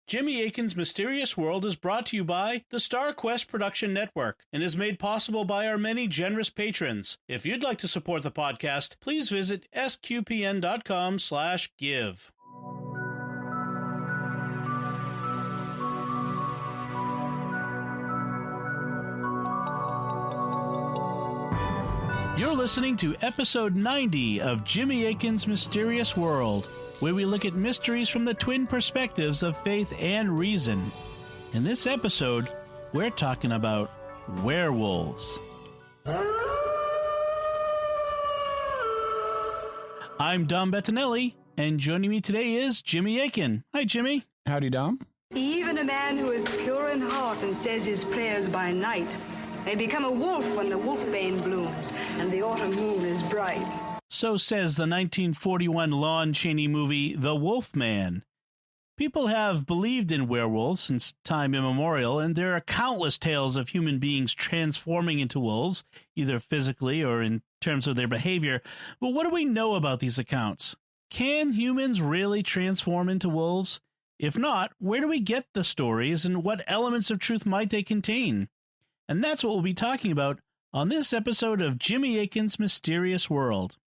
Jimmy Akin's Mysterious World is brought to you by the Star Quest Production Network and is made possible by our many generous patrons. If you'd like to support the podcast, please visit sqpn.com/give. You're listening to episode 90 of Jimmy Akin's Mysterious World, where we look at mysteries from the twin perspectives of faith and reason. In this episode, we're talking about werewolves. I'm Dom Bettinelli, and joining me today is Jimmy Akin. Hi, Jimmy. Howdy, Dom. Even a man who is pure in heart and says his prayers by night may become a wolf when the wolfbane blooms and the autumn moon is bright. So says the 1941 Lon Chaney movie, The Wolfman. People have believed in werewolves since time immemorial, and there are countless tales of human beings transforming into wolves, either physically or in terms of their behavior. But what do we know about these accounts? Can humans really transform into wolves? If not, where do we get the stories, and what elements of truth might they contain? And that's what we'll be talking about on this episode of Jimmy Akin's Mysterious World.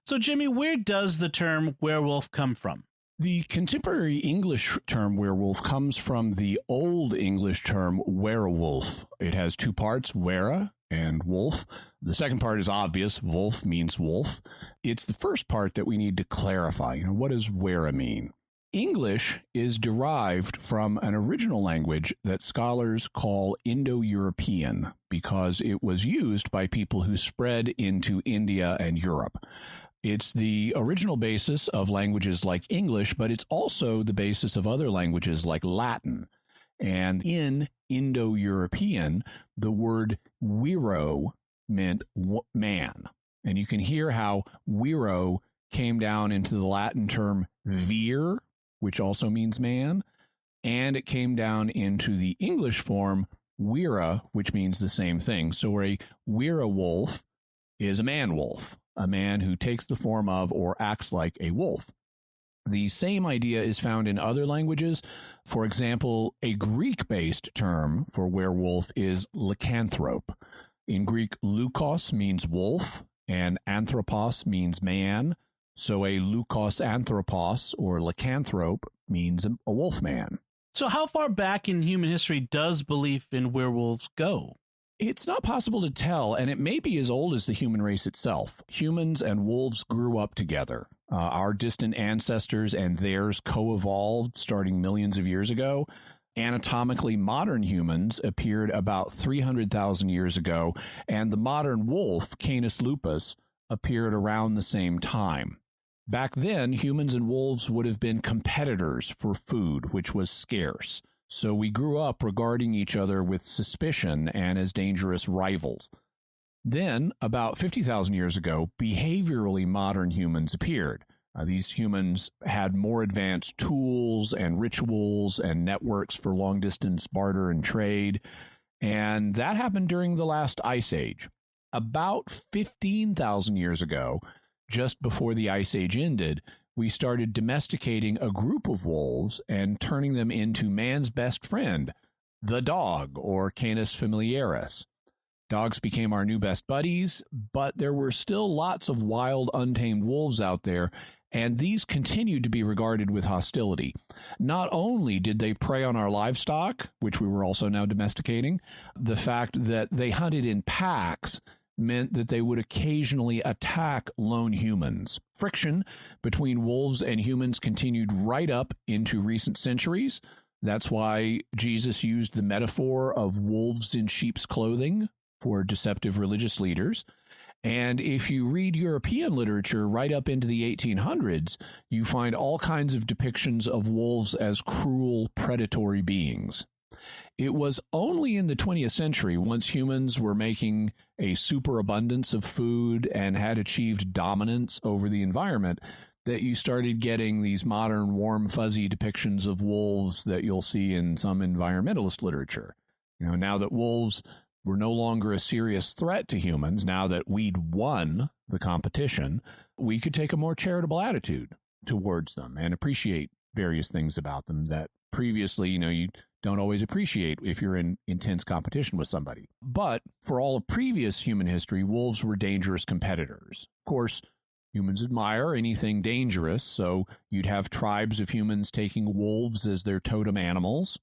So, Jimmy, where does the term werewolf come from? The contemporary English term werewolf comes from the Old English term werewolf. It has two parts, were and wolf. The second part is obvious. Wolf means wolf. It's the first part that we need to clarify. What does were mean? English is derived from an original language that scholars call Indo-European because it was used by people who spread into India and Europe. It's the original basis of languages like English, but it's also the basis of other languages like Latin. And in Indo-European, the word wero meant man. And you can hear how wero came down into the Latin term vir, which also means man, and it came down into the English form wera, which means the same thing. So a werewolf is a man-wolf, a man who takes the form of or acts like a wolf. The same idea is found in other languages. For example, a Greek-based term for werewolf is lycanthrope. In Greek, lukos means wolf, and anthropos means man. So a lukos anthropos, or lycanthrope, means a wolf man. So how far back in human history does belief in werewolves go? It's not possible to tell, and it may be as old as the human race itself. Humans and wolves grew up together. Our distant ancestors and theirs co-evolved starting millions of years ago. Anatomically modern humans appeared about 300,000 years ago, and the modern wolf, Canis lupus, appeared around the same time. Back then, humans and wolves would have been competitors for food, which was scarce. So we grew up regarding each other with suspicion and as dangerous rivals. Then, about 50,000 years ago, behaviorally modern humans appeared. These humans had more advanced tools and rituals and networks for long-distance barter and trade, and that happened during the last Ice Age. About 15,000 years ago, just before the Ice Age ended, we started domesticating a group of wolves and turning them into man's best friend, the dog, or Canis familiaris. Dogs became our new best buddies, but there were still lots of wild, untamed wolves out there, and these continued to be regarded with hostility. Not only did they prey on our livestock, which we were also now domesticating, the fact that they hunted in packs meant that they would occasionally attack lone humans. Friction between wolves and humans continued right up into recent centuries. That's why Jesus used the metaphor of wolves in sheep's clothing for deceptive religious leaders. And if you read European literature right up into the 1800s, you find all kinds of depictions of wolves as cruel, predatory beings. It was only in the 20th century, once humans were making a superabundance of food and had achieved dominance over the environment, that you started getting these modern, warm, fuzzy depictions of wolves that you'll see in some environmentalist literature. Now that wolves were no longer a serious threat to humans, now that we'd won the competition, we could take a more charitable attitude towards them and appreciate various things about them that previously, you don't always appreciate if you're in intense competition with somebody. But for all of previous human history, wolves were dangerous competitors. Of course, humans admire anything dangerous, so you'd have tribes of humans taking wolves as their totem animals.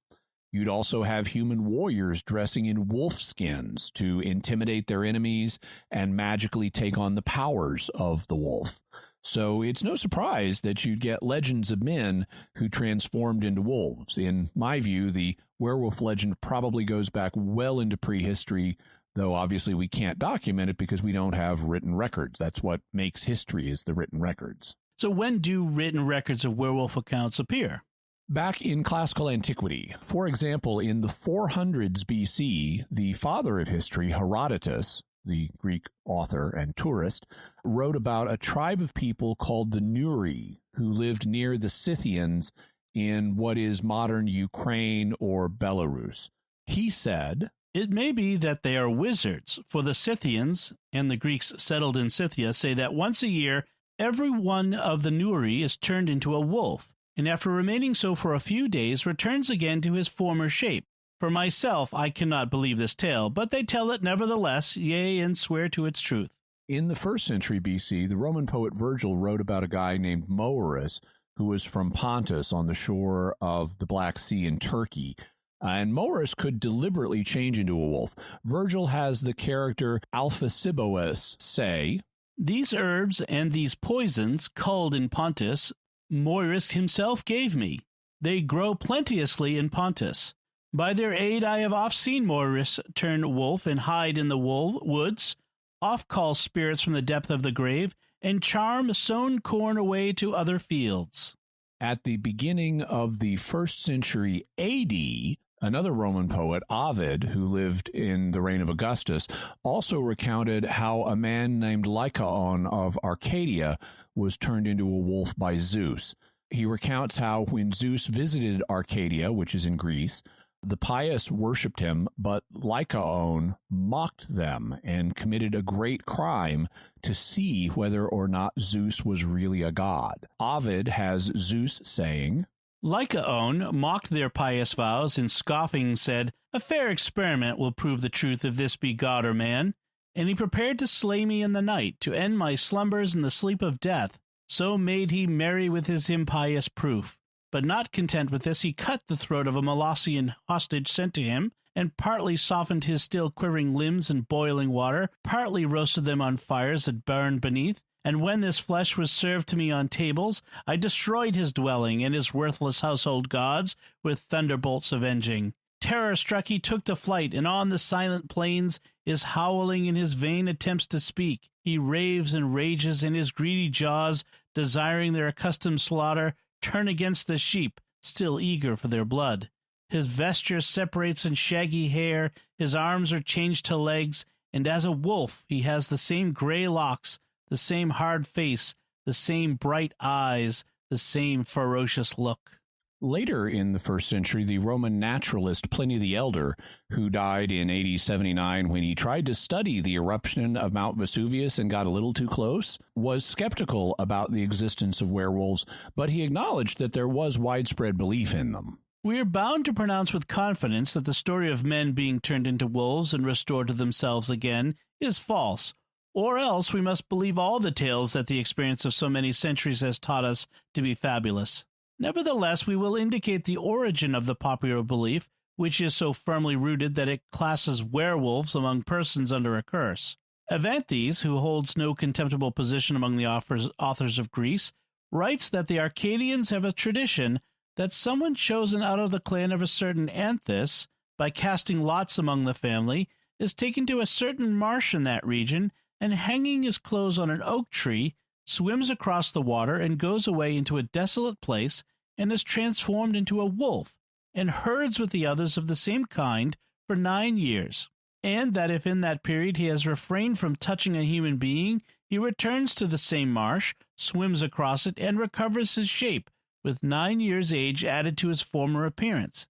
You'd also have human warriors dressing in wolf skins to intimidate their enemies and magically take on the powers of the wolf. So it's no surprise that you'd get legends of men who transformed into wolves. In my view, the werewolf legend probably goes back well into prehistory, though obviously we can't document it because we don't have written records. That's what makes history, is the written records. So when do written records of werewolf accounts appear? Back in classical antiquity. For example, in the 400s BC, the father of history, Herodotus, the Greek author and tourist, wrote about a tribe of people called the Nuri, who lived near the Scythians in what is modern Ukraine or Belarus. He said, "It may be that they are wizards, for the Scythians and the Greeks settled in Scythia say that once a year every one of the Nuri is turned into a wolf, and after remaining so for a few days returns again to his former shape. For myself, I cannot believe this tale, but they tell it nevertheless, yea, and swear to its truth." In the 1st century BC, the Roman poet Virgil wrote about a guy named Moerus, who was from Pontus on the shore of the Black Sea in Turkey. And Moerus could deliberately change into a wolf. Virgil has the character Alphasibous say, "These herbs and these poisons, culled in Pontus, Moerus himself gave me. They grow plenteously in Pontus. By their aid I have oft seen Moerus turn wolf and hide in the woods, oft call spirits from the depth of the grave, and charm sown corn away to other fields." At the beginning of the 1st century AD, another Roman poet, Ovid, who lived in the reign of Augustus, also recounted how a man named Lycaon of Arcadia was turned into a wolf by Zeus. He recounts how when Zeus visited Arcadia, which is in Greece, the pious worshipped him, but Lycaon mocked them and committed a great crime to see whether or not Zeus was really a god. Ovid has Zeus saying, "Lycaon mocked their pious vows, and scoffing said, 'A fair experiment will prove the truth if this be god or man.' And he prepared to slay me in the night, to end my slumbers in the sleep of death. So made he merry with his impious proof. But not content with this, he cut the throat of a Molossian hostage sent to him, and partly softened his still quivering limbs in boiling water, partly roasted them on fires that burned beneath. And when this flesh was served to me on tables, I destroyed his dwelling and his worthless household gods with thunderbolts avenging. Terror-struck, he took to flight, and on the silent plains is howling in his vain attempts to speak. He raves and rages, and his greedy jaws, desiring their accustomed slaughter, turn against the sheep, still eager for their blood. His vesture separates in shaggy hair, his arms are changed to legs, and as a wolf he has the same gray locks, the same hard face, the same bright eyes, the same ferocious look." Later in the 1st century, the Roman naturalist Pliny the Elder, who died in AD 79 when he tried to study the eruption of Mount Vesuvius and got a little too close, was skeptical about the existence of werewolves, but he acknowledged that there was widespread belief in them. We are bound to pronounce with confidence that the story of men being turned into wolves and restored to themselves again is false, or else we must believe all the tales that the experience of so many centuries has taught us to be fabulous. Nevertheless, we will indicate the origin of the popular belief, which is so firmly rooted that it classes werewolves among persons under a curse. Evanthes, who holds no contemptible position among the authors of Greece, writes that the Arcadians have a tradition that someone chosen out of the clan of a certain Anthus, by casting lots among the family, is taken to a certain marsh in that region, and hanging his clothes on an oak tree, swims across the water and goes away into a desolate place and is transformed into a wolf, and herds with the others of the same kind for 9 years, and that if in that period he has refrained from touching a human being, he returns to the same marsh, swims across it, and recovers his shape, with 9 years' age added to his former appearance.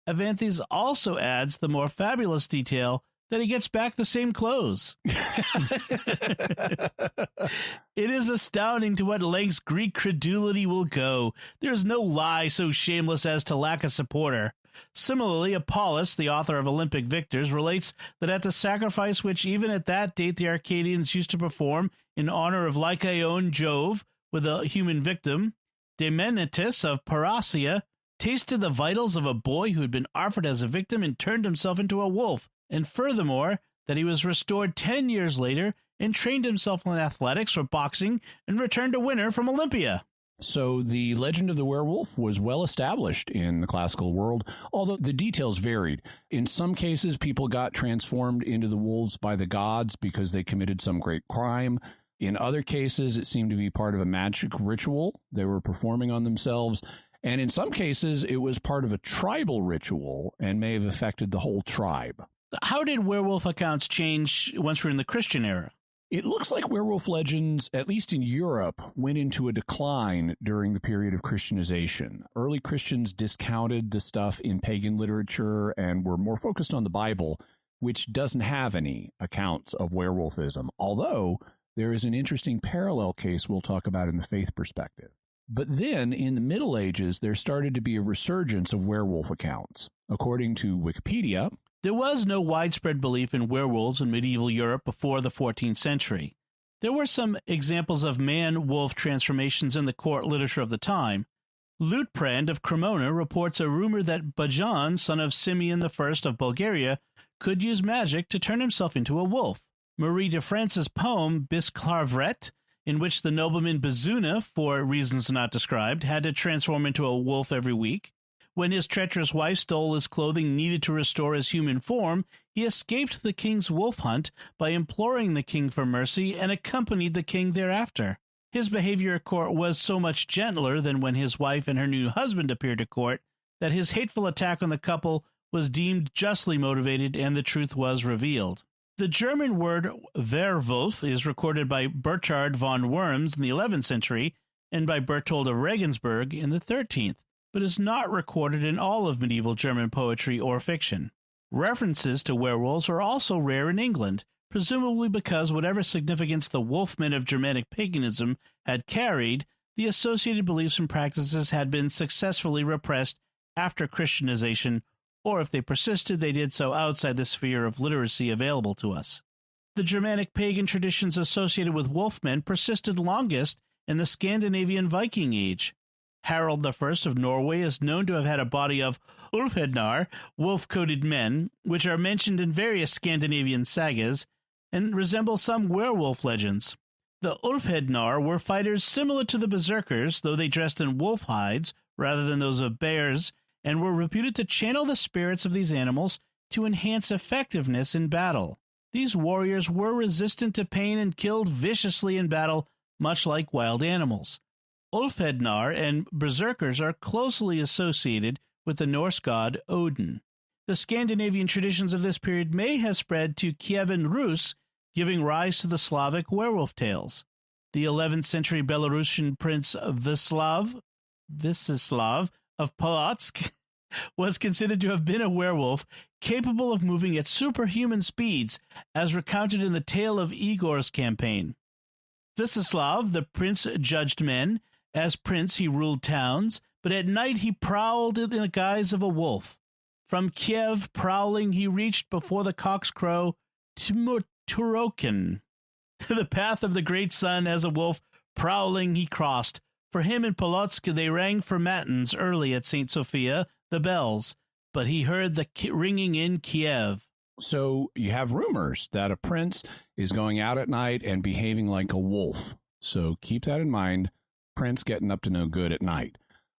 Evanthes also adds the more fabulous detail that he gets back the same clothes. It is astounding to what lengths Greek credulity will go. There is no lie so shameless as to lack a supporter. Similarly, Apollos, the author of Olympic Victors, relates that at the sacrifice which even at that date the Arcadians used to perform in honor of Lycaon Jove with a human victim, Demenitus of Parasia tasted the vitals of a boy who had been offered as a victim and turned himself into a wolf, and furthermore, that he was restored 10 years later and trained himself in athletics for boxing and returned a winner from Olympia. So the legend of the werewolf was well established in the classical world, although the details varied. In some cases, people got transformed into the wolves by the gods because they committed some great crime. In other cases, it seemed to be part of a magic ritual they were performing on themselves. And in some cases, it was part of a tribal ritual and may have affected the whole tribe. How did werewolf accounts change once we're in the Christian era? It looks like werewolf legends, at least in Europe, went into a decline during the period of Christianization. Early Christians discounted the stuff in pagan literature and were more focused on the Bible, which doesn't have any accounts of werewolfism, although there is an interesting parallel case we'll talk about in the faith perspective. But then, in the Middle Ages, there started to be a resurgence of werewolf accounts. According to Wikipedia, there was no widespread belief in werewolves in medieval Europe before the 14th century. There were some examples of man-wolf transformations in the court literature of the time. Lutprand of Cremona reports a rumor that Bajan, son of Simeon I of Bulgaria, could use magic to turn himself into a wolf. Marie de France's poem Bisclavret, in which the nobleman Bazuna, for reasons not described, had to transform into a wolf every week. When his treacherous wife stole his clothing needed to restore his human form, he escaped the king's wolf hunt by imploring the king for mercy and accompanied the king thereafter. His behavior at court was so much gentler than when his wife and her new husband appeared at court that his hateful attack on the couple was deemed justly motivated and the truth was revealed. The German word Werwolf is recorded by Burchard von Worms in the 11th century and by Berthold of Regensburg in the 13th. But is not recorded in all of medieval German poetry or fiction. References to werewolves are also rare in England, presumably because whatever significance the wolfmen of Germanic paganism had carried, the associated beliefs and practices had been successfully repressed after Christianization, or if they persisted, they did so outside the sphere of literacy available to us. The Germanic pagan traditions associated with wolfmen persisted longest in the Scandinavian Viking Age. Harald I of Norway is known to have had a body of Ulfhednar, wolf-coated men, which are mentioned in various Scandinavian sagas, and resemble some werewolf legends. The Ulfhednar were fighters similar to the berserkers, though they dressed in wolf hides rather than those of bears, and were reputed to channel the spirits of these animals to enhance effectiveness in battle. These warriors were resistant to pain and killed viciously in battle, much like wild animals. Ulfhednar and berserkers are closely associated with the Norse god Odin. The Scandinavian traditions of this period may have spread to Kievan Rus, giving rise to the Slavic werewolf tales. The 11th century Belarusian prince Vislav of Polotsk was considered to have been a werewolf capable of moving at superhuman speeds, as recounted in the tale of Igor's campaign. Vislav, the prince, judged men. As prince, he ruled towns, but at night he prowled in the guise of a wolf. From Kiev, prowling, he reached before the cock's crow Turokin. The path of the great sun as a wolf, prowling, he crossed. For him in Polotsk, they rang for matins early at St. Sophia, the bells, but he heard the ringing in Kiev. So you have rumors that a prince is going out at night and behaving like a wolf. So keep that in mind. Prince getting up to no good at night.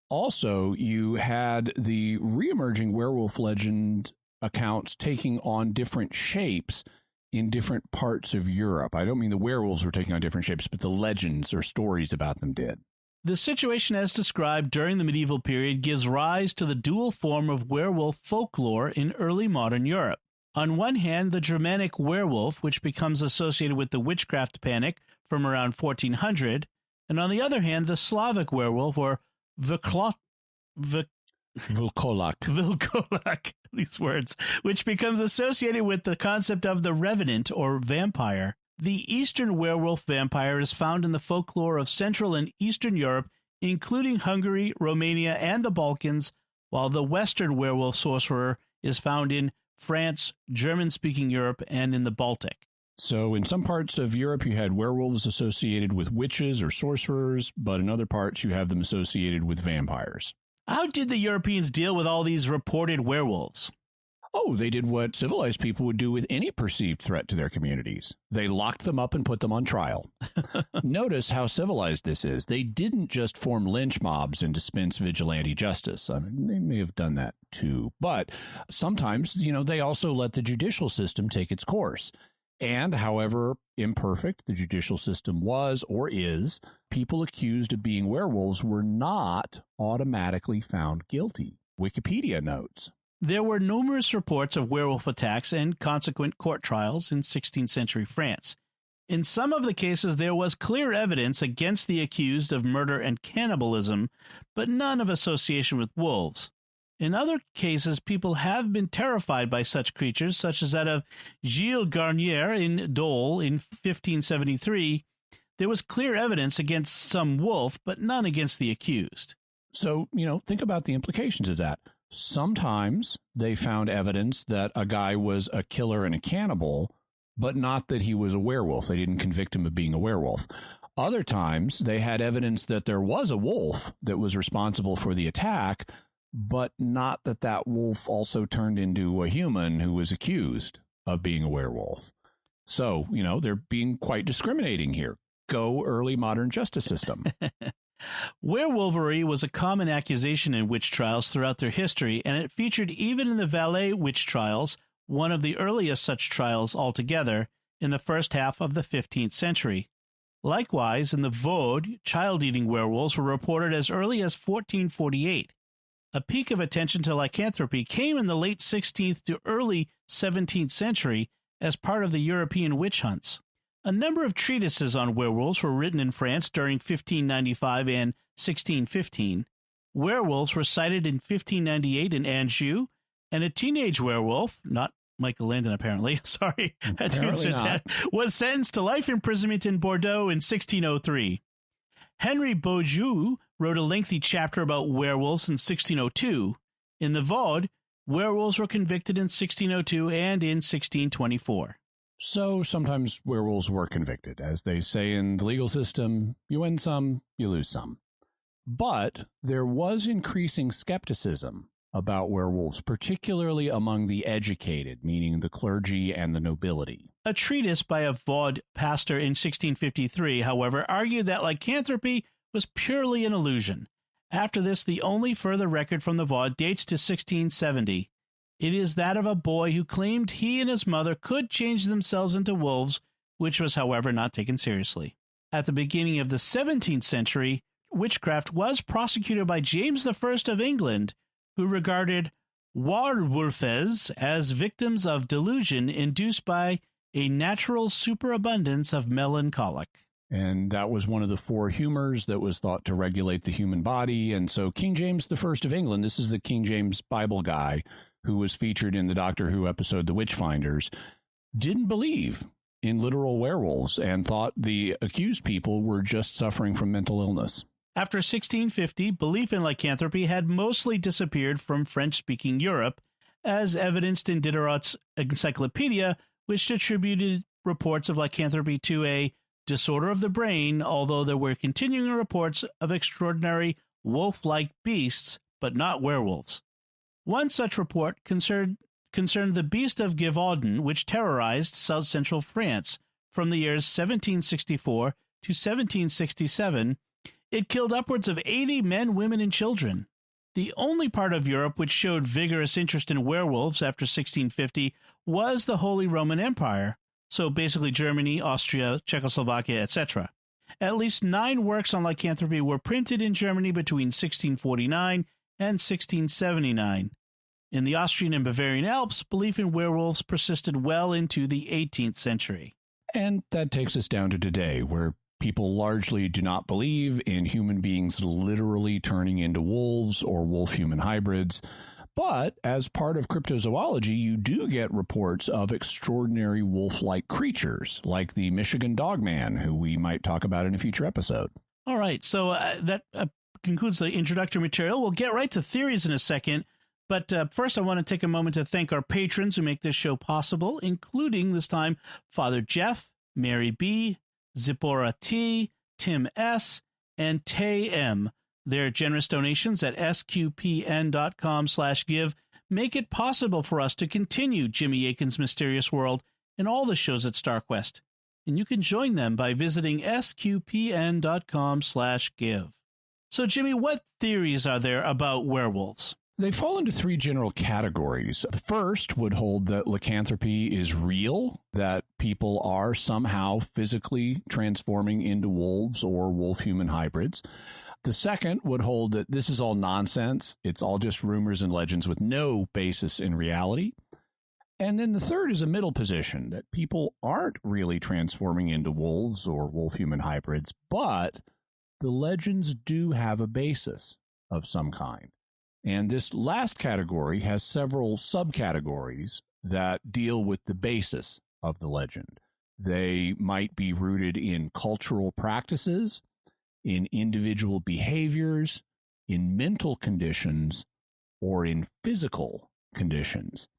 Also, you had the reemerging werewolf legend accounts taking on different shapes in different parts of Europe. I don't mean the werewolves were taking on different shapes, but the legends or stories about them did. The situation as described during the medieval period gives rise to the dual form of werewolf folklore in early modern Europe. On one hand, the Germanic werewolf, which becomes associated with the witchcraft panic from around 1400, and on the other hand, the Slavic werewolf, or Vilcolak, these words, which becomes associated with the concept of the revenant or vampire. The Eastern werewolf vampire is found in the folklore of Central and Eastern Europe, including Hungary, Romania, and the Balkans, while the Western werewolf sorcerer is found in France, German-speaking Europe, and in the Baltic. So in some parts of Europe, you had werewolves associated with witches or sorcerers, but in other parts, you have them associated with vampires. How did the Europeans deal with all these reported werewolves? Oh, they did what civilized people would do with any perceived threat to their communities. They locked them up and put them on trial. Notice how civilized this is. They didn't just form lynch mobs and dispense vigilante justice. I mean, they may have done that too. But sometimes, they also let the judicial system take its course. And however imperfect the judicial system was or is, people accused of being werewolves were not automatically found guilty. Wikipedia notes. There were numerous reports of werewolf attacks and consequent court trials in 16th century France. In some of the cases, there was clear evidence against the accused of murder and cannibalism, but none of association with wolves. In other cases, people have been terrified by such creatures, such as that of Gilles Garnier in Dole in 1573. There was clear evidence against some wolf, but none against the accused. So, think about the implications of that. Sometimes they found evidence that a guy was a killer and a cannibal, but not that he was a werewolf. They didn't convict him of being a werewolf. Other times, they had evidence that there was a wolf that was responsible for the attack, but not that that wolf also turned into a human who was accused of being a werewolf. So, they're being quite discriminating here. Go early modern justice system. Werewolvery was a common accusation in witch trials throughout their history, and it featured even in the Valais witch trials, one of the earliest such trials altogether, in the first half of the 15th century. Likewise, in the Vaud, child-eating werewolves were reported as early as 1448. A peak of attention to lycanthropy came in the late 16th to early 17th century as part of the European witch hunts. A number of treatises on werewolves were written in France during 1595 and 1615. Werewolves were cited in 1598 in Anjou, and a teenage werewolf, not Michael Landon apparently, sorry, Apparently not. was sentenced to life imprisonment in Bordeaux in 1603. Henry Beaujeu wrote a lengthy chapter about werewolves in 1602. In the Vaud, werewolves were convicted in 1602 and in 1624. So sometimes werewolves were convicted. As they say in the legal system, you win some, you lose some. But there was increasing skepticism about werewolves, particularly among the educated, meaning the clergy and the nobility. A treatise by a Vaud pastor in 1653, however, argued that lycanthropy was purely an illusion. After this, the only further record from the Vaud dates to 1670. It is that of a boy who claimed he and his mother could change themselves into wolves, which was, however, not taken seriously. At the beginning of the 17th century, witchcraft was prosecuted by James I of England, who regarded werewolfes as victims of delusion induced by a natural superabundance of melancholic. And that was one of the four humors that was thought to regulate the human body. And so King James I of England, this is the King James Bible guy who was featured in the Doctor Who episode The Witchfinders, didn't believe in literal werewolves and thought the accused people were just suffering from mental illness. After 1650, belief in lycanthropy had mostly disappeared from French-speaking Europe, as evidenced in Diderot's encyclopedia, which attributed reports of lycanthropy to a disorder of the brain, although there were continuing reports of extraordinary wolf-like beasts, but not werewolves. One such report concerned the beast of Gévaudan, which terrorized south-central France from the years 1764 to 1767. It killed upwards of 80 men, women, and children. The only part of Europe which showed vigorous interest in werewolves after 1650 was the Holy Roman Empire, so basically Germany, Austria, Czechoslovakia, etc. At least 9 works on lycanthropy were printed in Germany between 1649 and 1679. In the Austrian and Bavarian Alps, belief in werewolves persisted well into the 18th century. And that takes us down to today, where People largely do not believe in human beings literally turning into wolves or wolf-human hybrids. But as part of cryptozoology, you do get reports of extraordinary wolf-like creatures, like the Michigan Dogman, who we might talk about in a future episode. All right, so that concludes the introductory material. We'll get right to theories in a second. But first, I want to take a moment to thank our patrons who make this show possible, including this time Father Jeff, Mary B., Zipporah T., Tim S., and Tay M. Their generous donations at sqpn.com/give make it possible for us to continue Jimmy Akin's Mysterious World and all the shows at StarQuest. And you can join them by visiting sqpn.com/give. So, Jimmy, what theories are there about werewolves? They fall into three general categories. The first would hold that lycanthropy is real, that people are somehow physically transforming into wolves or wolf-human hybrids. The second would hold that this is all nonsense. It's all just rumors and legends with no basis in reality. And then the third is a middle position, that people aren't really transforming into wolves or wolf-human hybrids, but the legends do have a basis of some kind. And this last category has several subcategories that deal with the basis of the legend. They might be rooted in cultural practices, in individual behaviors, in mental conditions, or in physical conditions.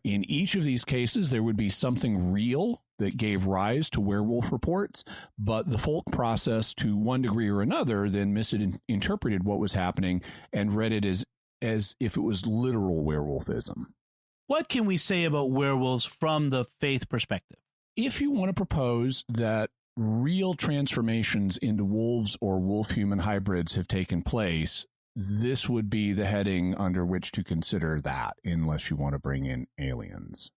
In each of these cases, there would be something real that gave rise to werewolf reports, but the folk process, to one degree or another, then misinterpreted what was happening and read it as if it was literal werewolfism. What can we say about werewolves from the faith perspective? If you want to propose that real transformations into wolves or wolf-human hybrids have taken place, this would be the heading under which to consider that, unless you want to bring in aliens.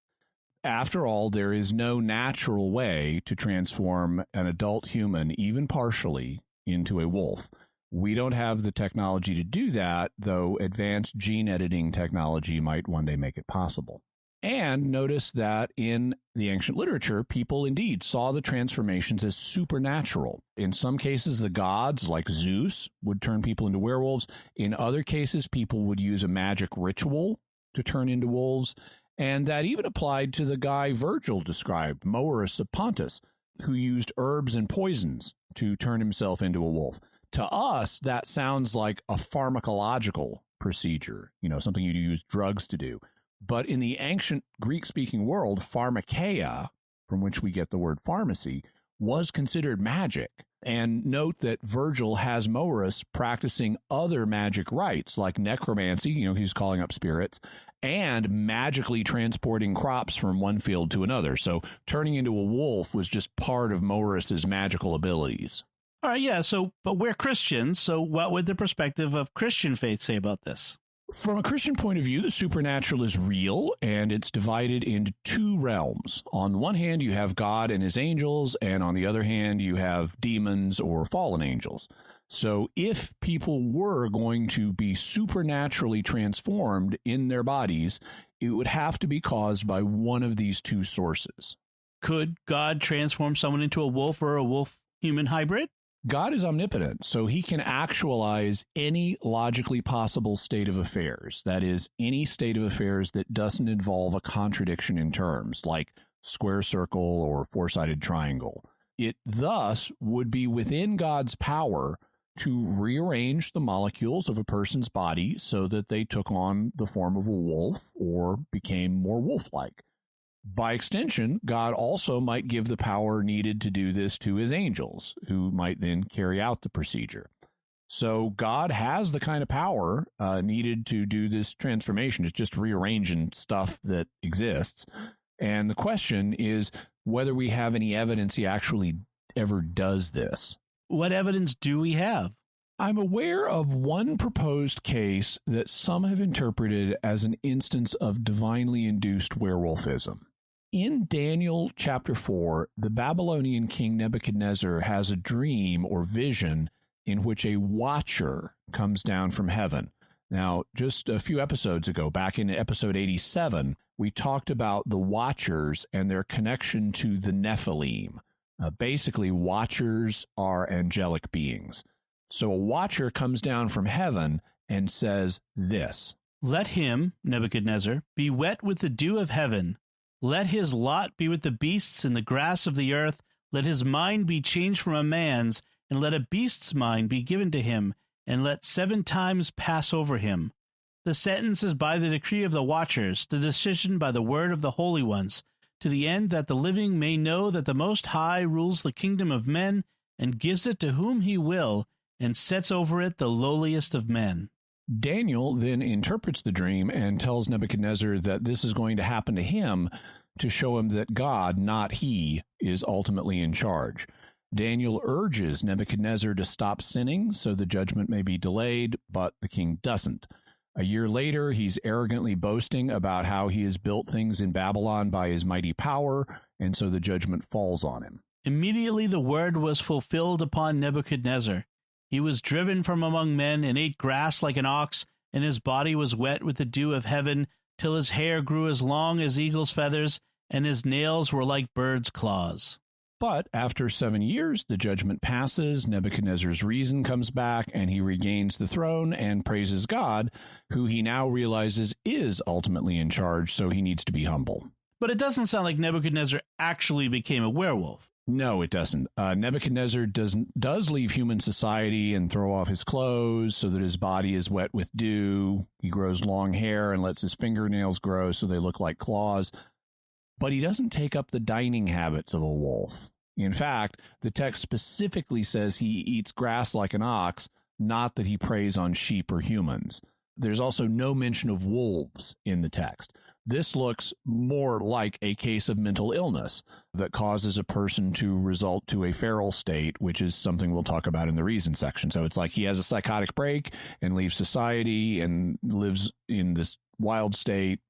After all, there is no natural way to transform an adult human, even partially, into a wolf. We don't have the technology to do that, though advanced gene editing technology might one day make it possible. And notice that in the ancient literature, people indeed saw the transformations as supernatural. In some cases, the gods, like Zeus, would turn people into werewolves. In other cases, people would use a magic ritual to turn into wolves. And that even applied to the guy Virgil described, Morus of Pontus, who used herbs and poisons to turn himself into a wolf. To us, that sounds like a pharmacological procedure, something you'd use drugs to do. But in the ancient Greek-speaking world, pharmakeia, from which we get the word pharmacy, was considered magic. And note that Virgil has Morus practicing other magic rites, like necromancy, he's calling up spirits, and magically transporting crops from one field to another. So turning into a wolf was just part of Morus's magical abilities. All right, yeah, but we're Christians, so what would the perspective of Christian faith say about this? From a Christian point of view, the supernatural is real, and it's divided into two realms. On one hand, you have God and his angels, and on the other hand, you have demons or fallen angels. So if people were going to be supernaturally transformed in their bodies, it would have to be caused by one of these two sources. Could God transform someone into a wolf or a wolf-human hybrid? God is omnipotent, so he can actualize any logically possible state of affairs. That is, any state of affairs that doesn't involve a contradiction in terms, like square circle or four-sided triangle. It thus would be within God's power to rearrange the molecules of a person's body so that they took on the form of a wolf or became more wolf-like. By extension, God also might give the power needed to do this to his angels, who might then carry out the procedure. So God has the kind of power needed to do this transformation. It's just rearranging stuff that exists. And the question is whether we have any evidence he actually ever does this. What evidence do we have? I'm aware of one proposed case that some have interpreted as an instance of divinely induced werewolfism. In Daniel chapter 4, the Babylonian king Nebuchadnezzar has a dream or vision in which a watcher comes down from heaven. Now, just a few episodes ago, back in episode 87, we talked about the watchers and their connection to the Nephilim, Basically, watchers are angelic beings. So a watcher comes down from heaven and says this: Let him, Nebuchadnezzar, be wet with the dew of heaven. Let his lot be with the beasts and the grass of the earth. Let his mind be changed from a man's, and let a beast's mind be given to him, and let 7 times pass over him. The sentence is by the decree of the watchers, the decision by the word of the holy ones, to the end that the living may know that the Most High rules the kingdom of men, and gives it to whom he will, and sets over it the lowliest of men. Daniel then interprets the dream and tells Nebuchadnezzar that this is going to happen to him to show him that God, not he, is ultimately in charge. Daniel urges Nebuchadnezzar to stop sinning so the judgment may be delayed, but the king doesn't. A year later, he's arrogantly boasting about how he has built things in Babylon by his mighty power, and so the judgment falls on him. Immediately the word was fulfilled upon Nebuchadnezzar. He was driven from among men and ate grass like an ox, and his body was wet with the dew of heaven, till his hair grew as long as eagle's feathers, and his nails were like birds' claws. But after 7 years, the judgment passes, Nebuchadnezzar's reason comes back, and he regains the throne and praises God, who he now realizes is ultimately in charge, so he needs to be humble. But it doesn't sound like Nebuchadnezzar actually became a werewolf. No, it doesn't. Nebuchadnezzar does leave human society and throw off his clothes so that his body is wet with dew. He grows long hair and lets his fingernails grow so they look like claws. But he doesn't take up the dining habits of a wolf. In fact, the text specifically says he eats grass like an ox, not that he preys on sheep or humans. There's also no mention of wolves in the text. This looks more like a case of mental illness that causes a person to result to a feral state, which is something we'll talk about in the reason section. So it's like he has a psychotic break and leaves society and lives in this wild state,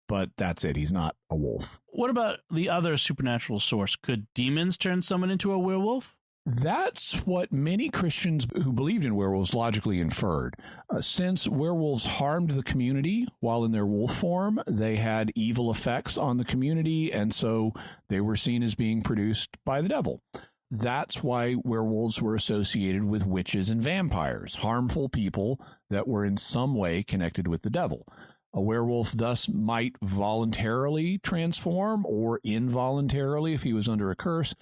but that's it. He's not a wolf. What about the other supernatural source? Could demons turn someone into a werewolf? That's what many Christians who believed in werewolves logically inferred. Since werewolves harmed the community while in their wolf form, they had evil effects on the community, and so they were seen as being produced by the devil. That's why werewolves were associated with witches and vampires, harmful people that were in some way connected with the devil. A werewolf thus might voluntarily transform or involuntarily if he was under a curse.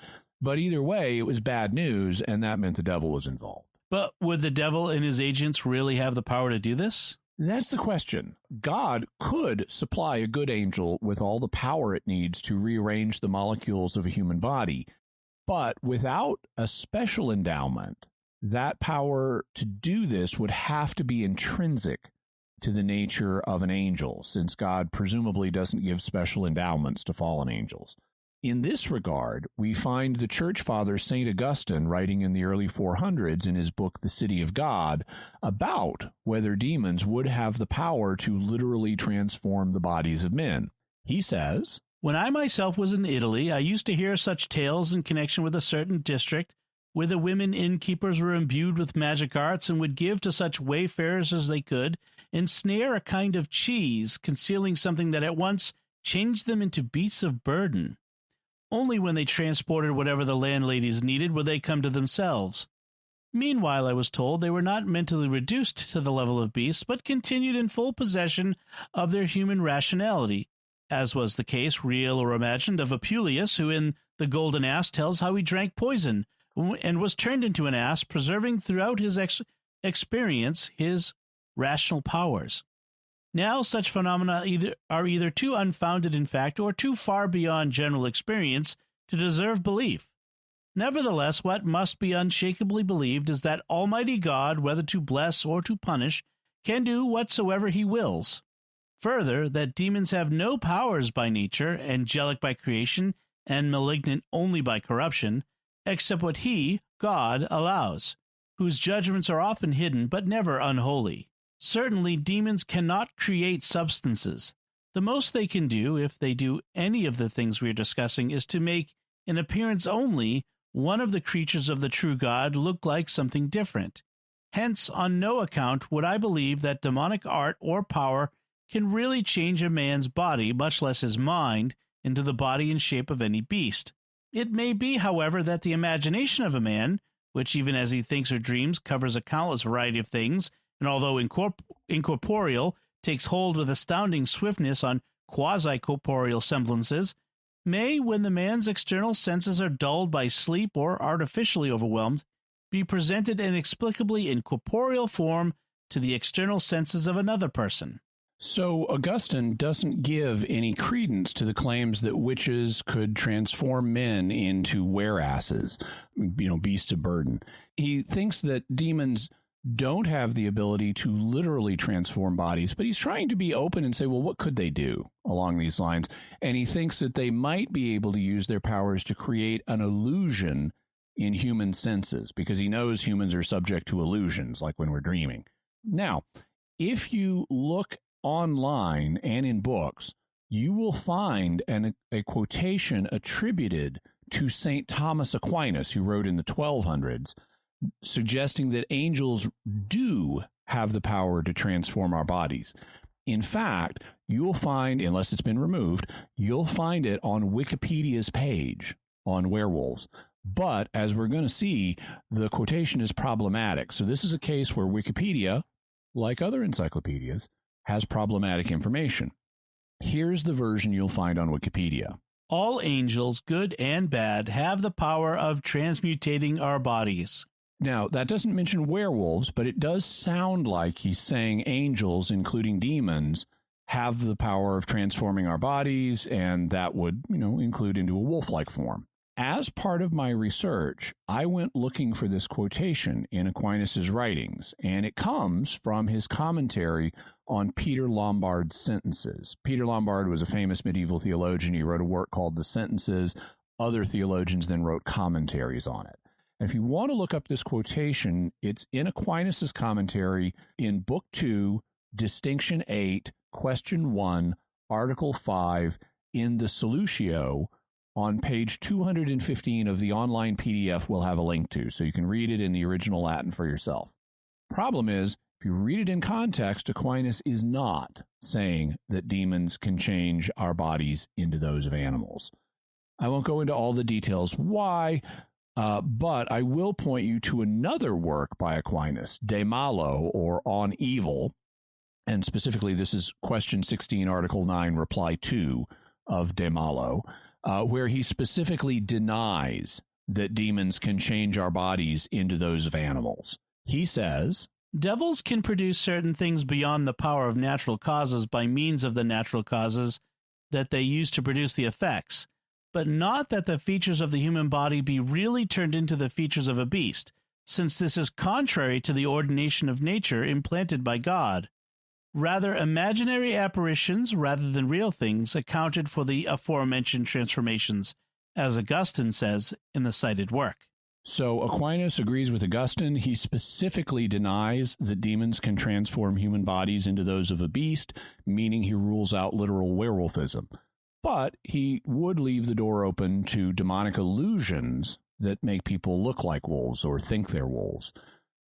But either way, it was bad news, and that meant the devil was involved. But would the devil and his agents really have the power to do this? That's the question. God could supply a good angel with all the power it needs to rearrange the molecules of a human body. But without a special endowment, that power to do this would have to be intrinsic to the nature of an angel, since God presumably doesn't give special endowments to fallen angels. In this regard, we find the church father St. Augustine writing in the early 400s in his book, The City of God, about whether demons would have the power to literally transform the bodies of men. He says, "When I myself was in Italy, I used to hear such tales in connection with a certain district where the women innkeepers were imbued with magic arts and would give to such wayfarers as they could ensnare a kind of cheese, concealing something that at once changed them into beasts of burden. Only when they transported whatever the landladies needed would they come to themselves. Meanwhile, I was told they were not mentally reduced to the level of beasts, but continued in full possession of their human rationality, as was the case, real or imagined, of Apuleius, who in The Golden Ass tells how he drank poison and was turned into an ass, preserving throughout his experience his rational powers. Now such phenomena are either too unfounded in fact or too far beyond general experience to deserve belief. Nevertheless, what must be unshakably believed is that Almighty God, whether to bless or to punish, can do whatsoever he wills. Further, that demons have no powers by nature, angelic by creation, and malignant only by corruption, except what he, God, allows, whose judgments are often hidden but never unholy. Certainly, demons cannot create substances. The most they can do, if they do any of the things we are discussing, is to make, in appearance only, one of the creatures of the true God look like something different. Hence, on no account would I believe that demonic art or power can really change a man's body, much less his mind, into the body and shape of any beast. It may be, however, that the imagination of a man, which even as he thinks or dreams covers a countless variety of things, and although incorporeal, takes hold with astounding swiftness on quasi-corporeal semblances, may, when the man's external senses are dulled by sleep or artificially overwhelmed, be presented inexplicably in corporeal form to the external senses of another person. So Augustine doesn't give any credence to the claims that witches could transform men into were-asses, beasts of burden. He thinks that demons don't have the ability to literally transform bodies, but he's trying to be open and say, well, what could they do along these lines? And he thinks that they might be able to use their powers to create an illusion in human senses, because he knows humans are subject to illusions, like when we're dreaming. Now, if you look online and in books, you will find a quotation attributed to St. Thomas Aquinas, who wrote in the 1200s, suggesting that angels do have the power to transform our bodies. In fact, you'll find, unless it's been removed, you'll find it on Wikipedia's page on werewolves. But as we're going to see, the quotation is problematic. So this is a case where Wikipedia, like other encyclopedias, has problematic information. Here's the version you'll find on Wikipedia. All angels, good and bad, have the power of transmutating our bodies. Now, that doesn't mention werewolves, but it does sound like he's saying angels, including demons, have the power of transforming our bodies, and that would, include into a wolf-like form. As part of my research, I went looking for this quotation in Aquinas' writings, and it comes from his commentary on Peter Lombard's sentences. Peter Lombard was a famous medieval theologian. He wrote a work called The Sentences. Other theologians then wrote commentaries on it. And if you want to look up this quotation, it's in Aquinas' commentary in Book 2, Distinction 8, Question 1, Article 5, in the Solutio, on page 215 of the online PDF we'll have a link to, so you can read it in the original Latin for yourself. Problem is, if you read it in context, Aquinas is not saying that demons can change our bodies into those of animals. I won't go into all the details why, but I will point you to another work by Aquinas, De Malo, or On Evil, and specifically this is question 16, Article 9, Reply 2 of De Malo, where he specifically denies that demons can change our bodies into those of animals. He says, devils can produce certain things beyond the power of natural causes by means of the natural causes that they use to produce the effects, but not that the features of the human body be really turned into the features of a beast, since this is contrary to the ordination of nature implanted by God. Rather, imaginary apparitions, rather than real things, accounted for the aforementioned transformations, as Augustine says in the cited work. So Aquinas agrees with Augustine. He specifically denies that demons can transform human bodies into those of a beast, meaning he rules out literal werewolfism. But he would leave the door open to demonic illusions that make people look like wolves or think they're wolves.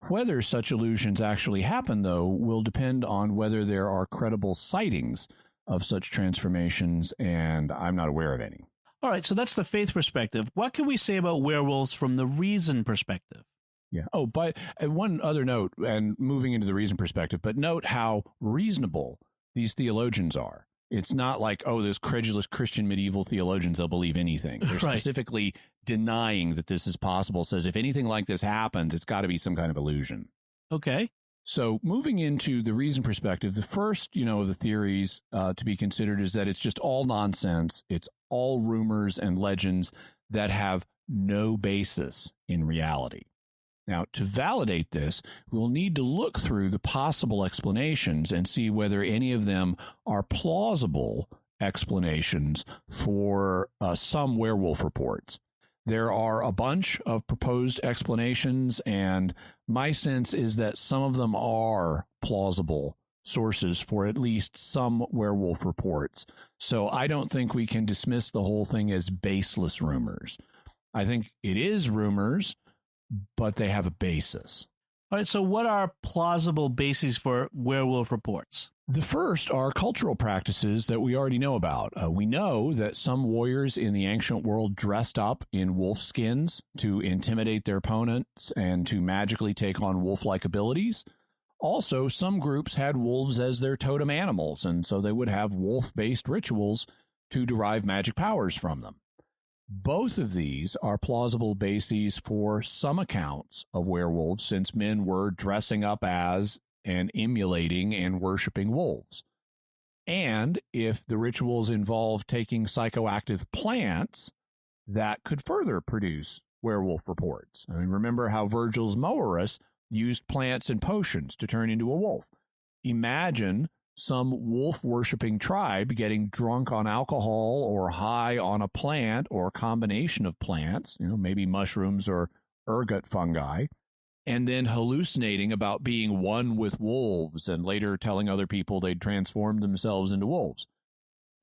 Whether such illusions actually happen, though, will depend on whether there are credible sightings of such transformations, and I'm not aware of any. All right, so that's the faith perspective. What can we say about werewolves from the reason perspective? Yeah. Oh, but one other note, and moving into the reason perspective, but note how reasonable these theologians are. It's not like, oh, those credulous Christian medieval theologians, they'll believe anything. They're Right. specifically denying that this is possible, says if anything like this happens, it's got to be some kind of illusion. Okay. So moving into the reason perspective, the first, of the theories to be considered is that it's just all nonsense. It's all rumors and legends that have no basis in reality. Now, to validate this, we'll need to look through the possible explanations and see whether any of them are plausible explanations for some werewolf reports. There are a bunch of proposed explanations, and my sense is that some of them are plausible sources for at least some werewolf reports. So I don't think we can dismiss the whole thing as baseless rumors. I think it is rumors, but they have a basis. All right, so what are plausible bases for werewolf reports? The first are cultural practices that we already know about. We know that some warriors in the ancient world dressed up in wolf skins to intimidate their opponents and to magically take on wolf-like abilities. Also, some groups had wolves as their totem animals, and so they would have wolf-based rituals to derive magic powers from them. Both of these are plausible bases for some accounts of werewolves, since men were dressing up as and emulating and worshiping wolves. And if the rituals involve taking psychoactive plants, that could further produce werewolf reports. I mean, remember how Virgil's Moerus used plants and potions to turn into a wolf. Imagine some wolf-worshipping tribe getting drunk on alcohol or high on a plant or a combination of plants, maybe mushrooms or ergot fungi, and then hallucinating about being one with wolves and later telling other people they'd transformed themselves into wolves.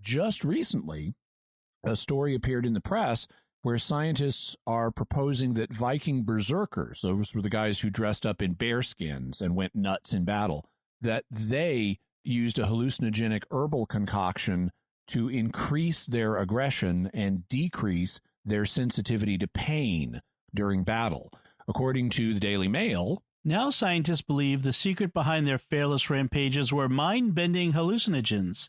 Just recently, a story appeared in the press where scientists are proposing that Viking berserkers, those were the guys who dressed up in bear skins and went nuts in battle, that they used a hallucinogenic herbal concoction to increase their aggression and decrease their sensitivity to pain during battle. According to the Daily Mail, now scientists believe the secret behind their fearless rampages were mind-bending hallucinogens.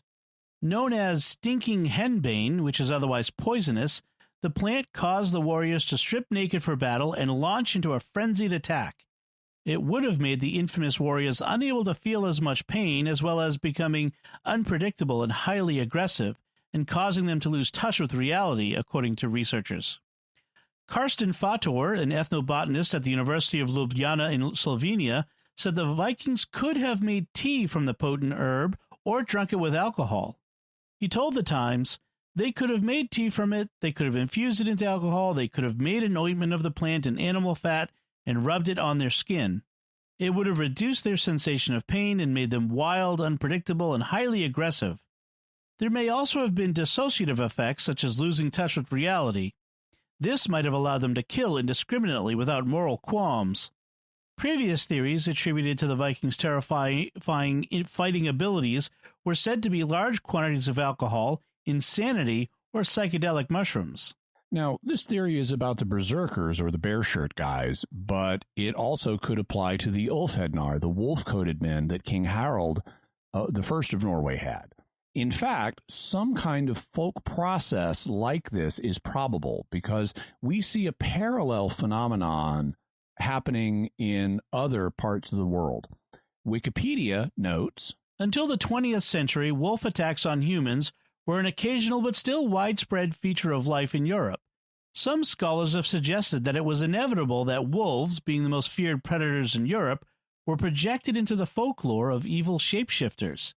Known as stinking henbane, which is otherwise poisonous, the plant caused the warriors to strip naked for battle and launch into a frenzied attack. It would have made the infamous warriors unable to feel as much pain, as well as becoming unpredictable and highly aggressive, and causing them to lose touch with reality, according to researchers. Karsten Fator, an ethnobotanist at the University of Ljubljana in Slovenia, said the Vikings could have made tea from the potent herb or drunk it with alcohol. He told the Times, "They could have made tea from it, they could have infused it into alcohol, they could have made an ointment of the plant in animal fat and rubbed it on their skin. It would have reduced their sensation of pain and made them wild, unpredictable, and highly aggressive. There may also have been dissociative effects, such as losing touch with reality. This might have allowed them to kill indiscriminately without moral qualms." Previous theories attributed to the Vikings' terrifying fighting abilities were said to be large quantities of alcohol, insanity, or psychedelic mushrooms. Now, this theory is about the berserkers or the bear shirt guys, but it also could apply to the Ulfhednar, the wolf-coated men that King Harald the First of Norway had. In fact, some kind of folk process like this is probable because we see a parallel phenomenon happening in other parts of the world. Wikipedia notes, until the 20th century, wolf attacks on humans were an occasional but still widespread feature of life in Europe. Some scholars have suggested that it was inevitable that wolves, being the most feared predators in Europe, were projected into the folklore of evil shapeshifters.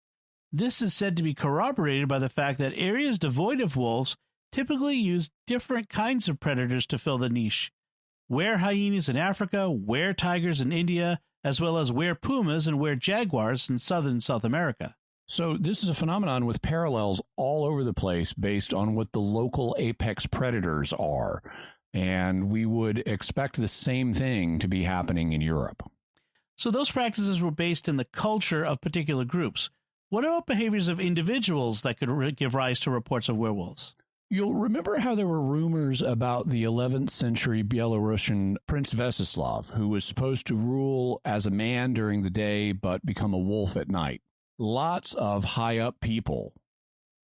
This is said to be corroborated by the fact that areas devoid of wolves typically use different kinds of predators to fill the niche. Were-hyenas in Africa, were-tigers in India, as well as were-pumas and were-jaguars in southern South America. So this is a phenomenon with parallels all over the place based on what the local apex predators are. And we would expect the same thing to be happening in Europe. So those practices were based in the culture of particular groups. What about behaviors of individuals that could give rise to reports of werewolves? You'll remember how there were rumors about the 11th century Belarusian Prince Vesislav, who was supposed to rule as a man during the day but become a wolf at night. Lots of high-up people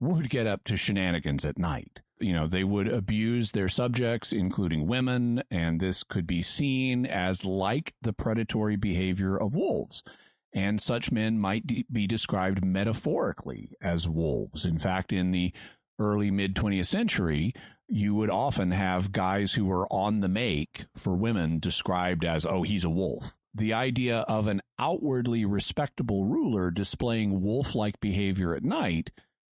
would get up to shenanigans at night. They would abuse their subjects, including women, and this could be seen as like the predatory behavior of wolves. And such men might be described metaphorically as wolves. In fact, in the early mid-20th century, you would often have guys who were on the make for women described as, oh, he's a wolf. The idea of an outwardly respectable ruler displaying wolf-like behavior at night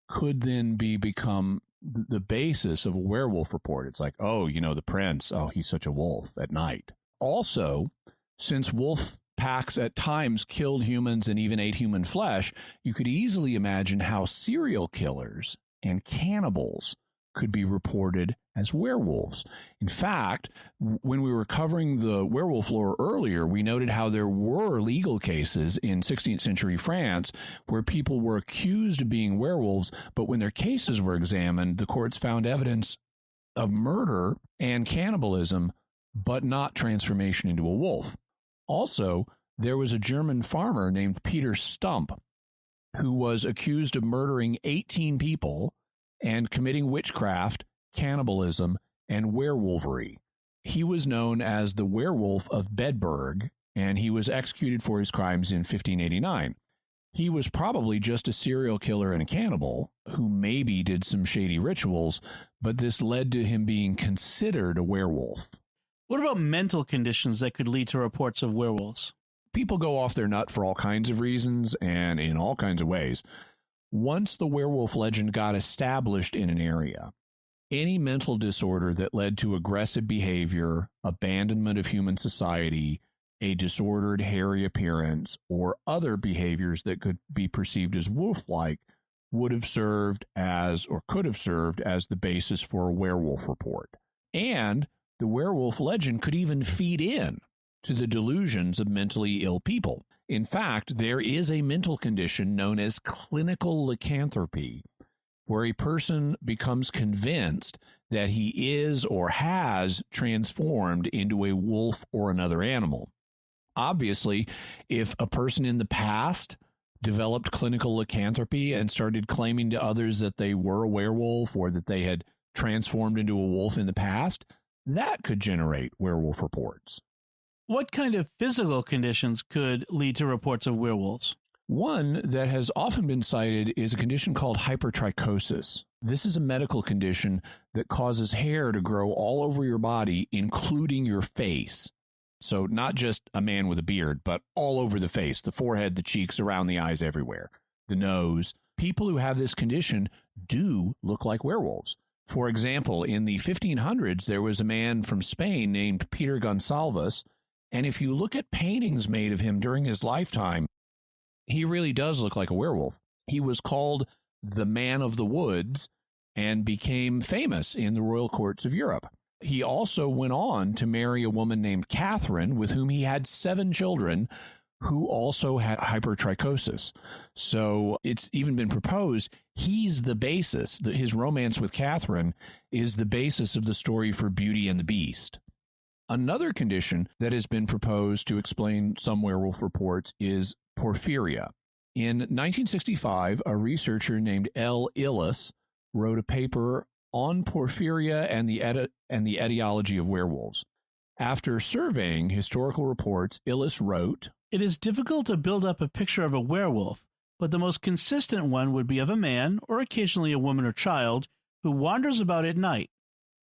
could then become the basis of a werewolf report. It's like, oh, the prince, oh, he's such a wolf at night. Also, since wolf packs at times killed humans and even ate human flesh, you could easily imagine how serial killers and cannibals could be reported as werewolves. In fact, when we were covering the werewolf lore earlier, we noted how there were legal cases in 16th century France where people were accused of being werewolves, but when their cases were examined, the courts found evidence of murder and cannibalism, but not transformation into a wolf. Also, there was a German farmer named Peter Stump who was accused of murdering 18 people and committing witchcraft, cannibalism, and werewolvery. He was known as the Werewolf of Bedburg, and he was executed for his crimes in 1589. He was probably just a serial killer and a cannibal who maybe did some shady rituals, but this led to him being considered a werewolf. What about mental conditions that could lead to reports of werewolves? People go off their nut for all kinds of reasons and in all kinds of ways. Once the werewolf legend got established in an area, any mental disorder that led to aggressive behavior, abandonment of human society, a disordered, hairy appearance, or other behaviors that could be perceived as wolf-like would have served as, or could have served as, the basis for a werewolf report. And the werewolf legend could even feed in to the delusions of mentally ill people. In fact, there is a mental condition known as clinical lycanthropy, where a person becomes convinced that he is or has transformed into a wolf or another animal. Obviously, if a person in the past developed clinical lycanthropy and started claiming to others that they were a werewolf or that they had transformed into a wolf in the past, that could generate werewolf reports. What kind of physical conditions could lead to reports of werewolves? One that has often been cited is a condition called hypertrichosis. This is a medical condition that causes hair to grow all over your body, including your face. So not just a man with a beard, but all over the face, the forehead, the cheeks, around the eyes, everywhere, the nose. People who have this condition do look like werewolves. For example, in the 1500s, there was a man from Spain named Peter Gonsalves, and if you look at paintings made of him during his lifetime, he really does look like a werewolf. He was called the Man of the Woods and became famous in the royal courts of Europe. He also went on to marry a woman named Catherine, with whom he had 7 children, who also had hypertrichosis. So it's even been proposed he's the basis, his romance with Catherine is the basis of the story for Beauty and the Beast. Another condition that has been proposed to explain some werewolf reports is porphyria. In 1965, a researcher named L. Illes wrote a paper on porphyria and the etiology of werewolves. After surveying historical reports, Illes wrote, "It is difficult to build up a picture of a werewolf, but the most consistent one would be of a man, or occasionally a woman or child, who wanders about at night.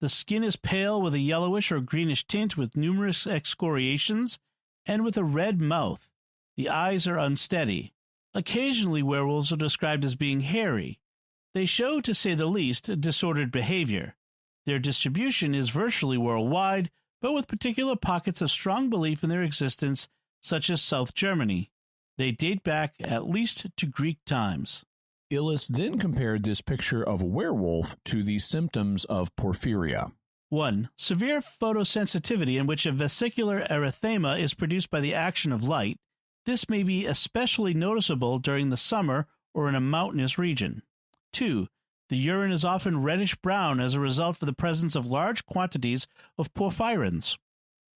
The skin is pale with a yellowish or greenish tint with numerous excoriations and with a red mouth. The eyes are unsteady. Occasionally werewolves are described as being hairy. They show, to say the least, disordered behavior. Their distribution is virtually worldwide, but with particular pockets of strong belief in their existence, such as South Germany. They date back at least to Greek times." Illes then compared this picture of a werewolf to the symptoms of porphyria. 1. Severe photosensitivity, in which a vesicular erythema is produced by the action of light. This may be especially noticeable during the summer or in a mountainous region. 2. The urine is often reddish-brown as a result of the presence of large quantities of porphyrins.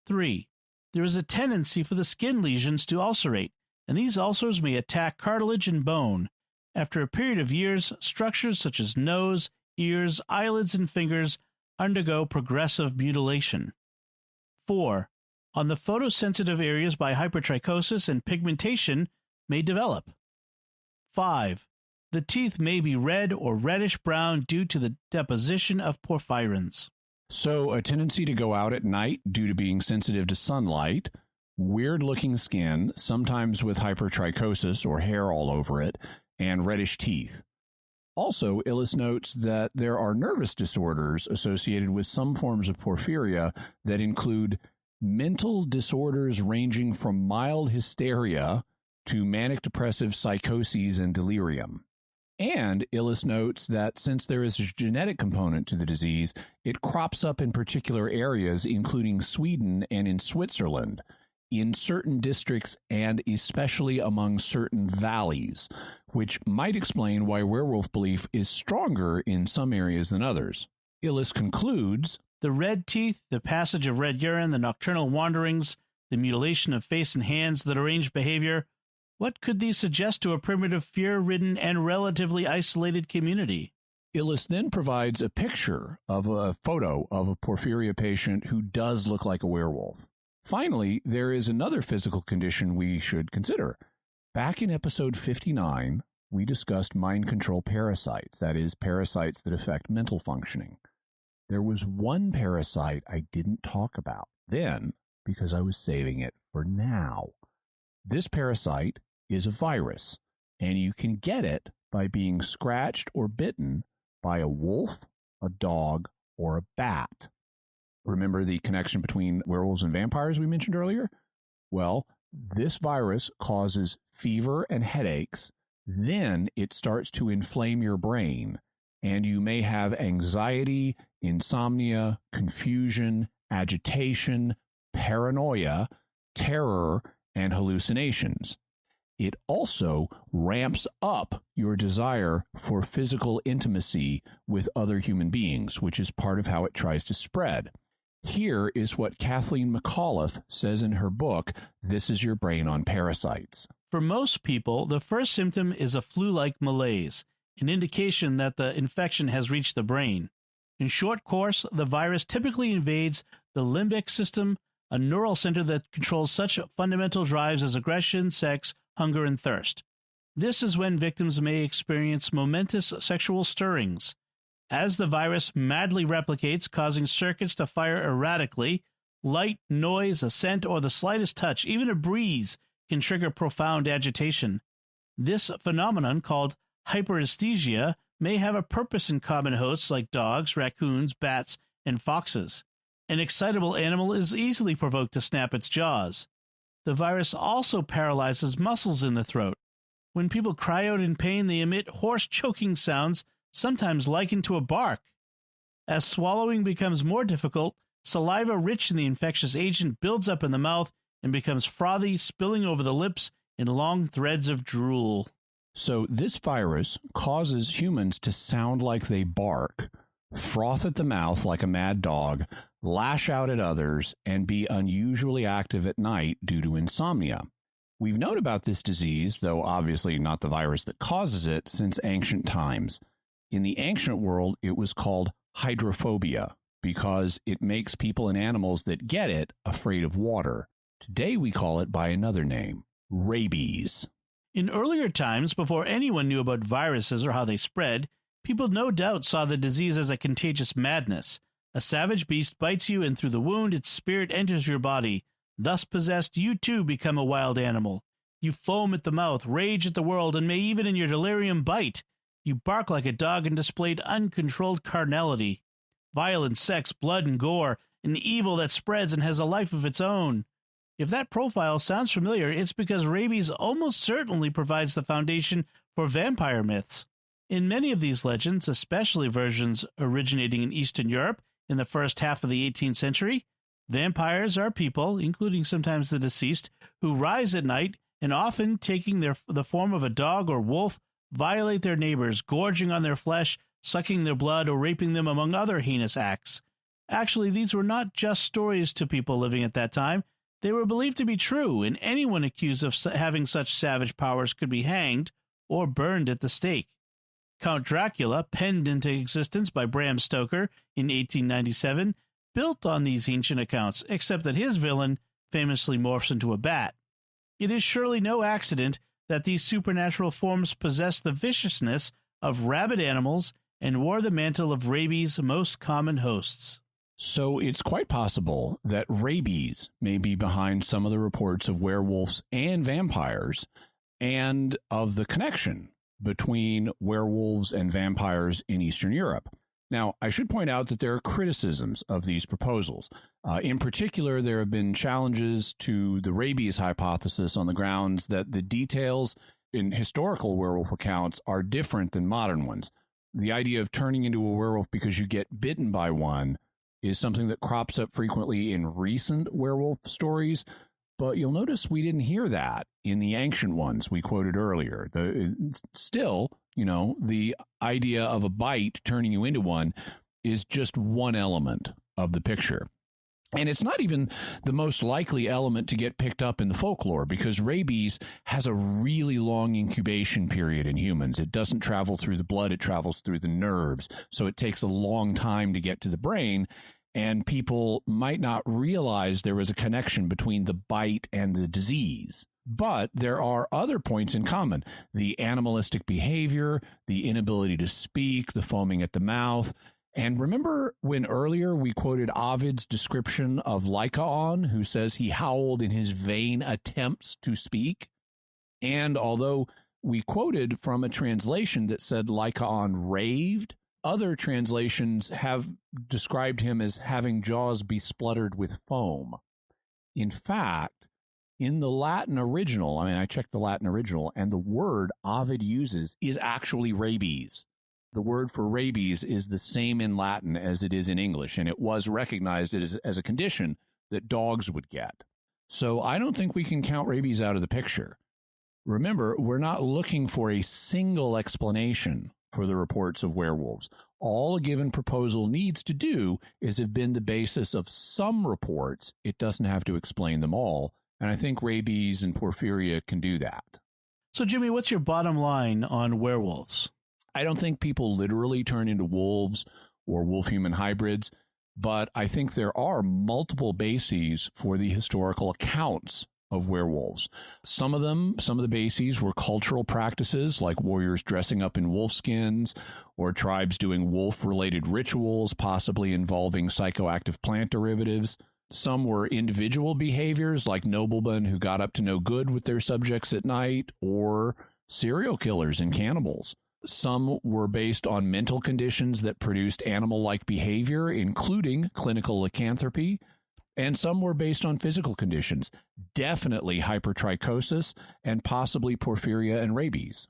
3. There is a tendency for the skin lesions to ulcerate, and these ulcers may attack cartilage and bone. After a period of years, structures such as nose, ears, eyelids, and fingers undergo progressive mutilation. 4. On the photosensitive areas by hypertrichosis and pigmentation may develop. 5. The teeth may be red or reddish-brown due to the deposition of porphyrins. So a tendency to go out at night due to being sensitive to sunlight, weird-looking skin, sometimes with hypertrichosis or hair all over it, and reddish teeth. Also, Illes notes that there are nervous disorders associated with some forms of porphyria that include mental disorders ranging from mild hysteria to manic depressive psychoses and delirium. And Illis notes that since there is a genetic component to the disease, it crops up in particular areas, including Sweden and in Switzerland, in certain districts and especially among certain valleys, which might explain why werewolf belief is stronger in some areas than others. Illis concludes, the red teeth, the passage of red urine, the nocturnal wanderings, the mutilation of face and hands, the deranged behavior, what could these suggest to a primitive, fear-ridden, and relatively isolated community? Illis then provides a picture of a photo of a porphyria patient who does look like a werewolf. Finally, there is another physical condition we should consider. Back in episode 59, we discussed mind control parasites, that is, parasites that affect mental functioning. There was one parasite I didn't talk about then because I was saving it for now. This parasite is a virus, and you can get it by being scratched or bitten by a wolf, a dog, or a bat. Remember the connection between werewolves and vampires we mentioned earlier? Well, this virus causes fever and headaches. Then it starts to inflame your brain, and you may have anxiety, insomnia, confusion, agitation, paranoia, terror, and hallucinations. It also ramps up your desire for physical intimacy with other human beings, which is part of how it tries to spread. Here is what Kathleen McAuliffe says in her book, This Is Your Brain on Parasites. For most people, the first symptom is a flu-like malaise, an indication that the infection has reached the brain. In short course, the virus typically invades the limbic system, a neural center that controls such fundamental drives as aggression, sex, hunger, and thirst. This is when victims may experience momentous sexual stirrings. As the virus madly replicates, causing circuits to fire erratically, light, noise, a scent, or the slightest touch, even a breeze, can trigger profound agitation. This phenomenon, called hyperesthesia, may have a purpose in common hosts like dogs, raccoons, bats, and foxes. An excitable animal is easily provoked to snap its jaws. The virus also paralyzes muscles in the throat. When people cry out in pain, they emit hoarse choking sounds, sometimes likened to a bark. As swallowing becomes more difficult, saliva rich in the infectious agent builds up in the mouth and becomes frothy, spilling over the lips in long threads of drool. So this virus causes humans to sound like they bark, froth at the mouth like a mad dog, lash out at others, and be unusually active at night due to insomnia. We've known about this disease, though obviously not the virus that causes it, since ancient times. In the ancient world, it was called hydrophobia because it makes people and animals that get it afraid of water. Today we call it by another name, rabies. In earlier times, before anyone knew about viruses or how they spread, people no doubt saw the disease as a contagious madness. A savage beast bites you, and through the wound, its spirit enters your body. Thus possessed, you too become a wild animal. You foam at the mouth, rage at the world, and may even in your delirium bite. You bark like a dog and displayed uncontrolled carnality. Violence, sex, blood, and gore, an evil that spreads and has a life of its own. If that profile sounds familiar, it's because rabies almost certainly provides the foundation for vampire myths. In many of these legends, especially versions originating in Eastern Europe in the first half of the 18th century, vampires are people, including sometimes the deceased, who rise at night and often taking the form of a dog or wolf, violate their neighbors, gorging on their flesh, sucking their blood, or raping them, among other heinous acts. Actually, these were not just stories to people living at that time. They were believed to be true, and anyone accused of having such savage powers could be hanged or burned at the stake. Count Dracula, penned into existence by Bram Stoker in 1897, built on these ancient accounts, except that his villain famously morphs into a bat. It is surely no accident that these supernatural forms possess the viciousness of rabid animals and wore the mantle of rabies' most common hosts. So it's quite possible that rabies may be behind some of the reports of werewolves and vampires, and of the connection between werewolves and vampires in Eastern Europe. Now, I should point out that there are criticisms of these proposals. In particular, there have been challenges to the rabies hypothesis on the grounds that the details in historical werewolf accounts are different than modern ones. The idea of turning into a werewolf because you get bitten by one is something that crops up frequently in recent werewolf stories, but you'll notice we didn't hear that in the ancient ones we quoted earlier. Still, the idea of a bite turning you into one is just one element of the picture. And it's not even the most likely element to get picked up in the folklore, because rabies has a really long incubation period in humans. It doesn't travel through the blood, it travels through the nerves. So it takes a long time to get to the brain, and people might not realize there was a connection between the bite and the disease. But there are other points in common: the animalistic behavior, the inability to speak, the foaming at the mouth. And remember when earlier we quoted Ovid's description of Lycaon, who says he howled in his vain attempts to speak? And although we quoted from a translation that said Lycaon raved, other translations have described him as having jaws bespluttered with foam. In fact, in the Latin original, I checked the Latin original, and the word Ovid uses is actually rabies. The word for rabies is the same in Latin as it is in English, and it was recognized as a condition that dogs would get. So I don't think we can count rabies out of the picture. Remember, we're not looking for a single explanation for the reports of werewolves. All a given proposal needs to do is have been the basis of some reports. It doesn't have to explain them all, and I think rabies and porphyria can do that. So, Jimmy, what's your bottom line on werewolves? I don't think people literally turn into wolves or wolf-human hybrids, but I think there are multiple bases for the historical accounts of werewolves. Some of the bases were cultural practices, like warriors dressing up in wolf skins, or tribes doing wolf-related rituals, possibly involving psychoactive plant derivatives. Some were individual behaviors, like noblemen who got up to no good with their subjects at night, or serial killers and cannibals. Some were based on mental conditions that produced animal-like behavior, including clinical lycanthropy, and some were based on physical conditions, definitely hypertrichosis, and possibly porphyria and rabies.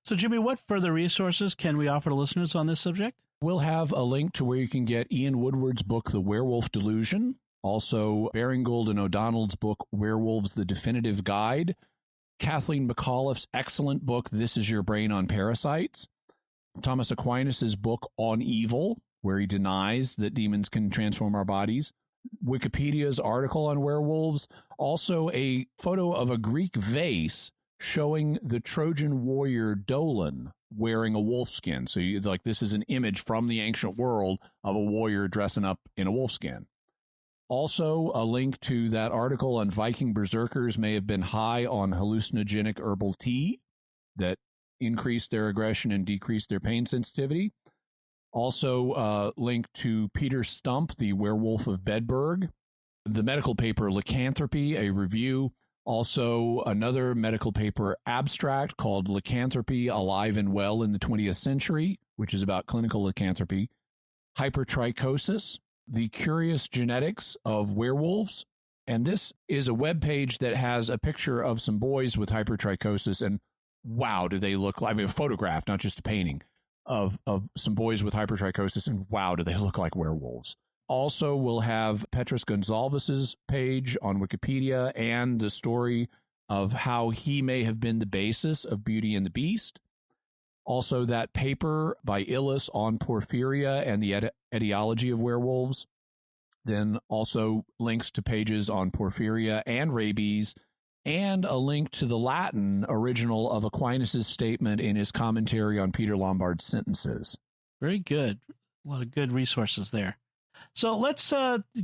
So, Jimmy, what further resources can we offer to listeners on this subject? We'll have a link to where you can get Ian Woodward's book, The Werewolf Delusion, also Baringgold and O'Donnell's book, Werewolves, The Definitive Guide, Kathleen McAuliffe's excellent book, This Is Your Brain on Parasites, Thomas Aquinas' book On Evil, where he denies that demons can transform our bodies, Wikipedia's article on werewolves, also a photo of a Greek vase showing the Trojan warrior Dolan wearing a wolf skin. So this is an image from the ancient world of a warrior dressing up in a wolf skin. Also, a link to that article on Viking berserkers may have been high on hallucinogenic herbal tea that increased their aggression and decreased their pain sensitivity. Also, a link to Peter Stump, the Werewolf of Bedburg, the medical paper Lycanthropy, a review. Also, another medical paper abstract called Lycanthropy Alive and Well in the 20th Century, which is about clinical lycanthropy. Hypertrichosis, The Curious Genetics of Werewolves. And this is a web page that has a picture of some boys with hypertrichosis, and wow, do they look like, a photograph, not just a painting, of some boys with hypertrichosis, and wow, do they look like werewolves. Also, we'll have Petrus Gonzalez's page on Wikipedia and the story of how he may have been the basis of Beauty and the Beast. Also, that paper by Illis on porphyria and the etiology of werewolves. Then also links to pages on porphyria and rabies, and a link to the Latin original of Aquinas' statement in his commentary on Peter Lombard's sentences. Very good. A lot of good resources there. So let's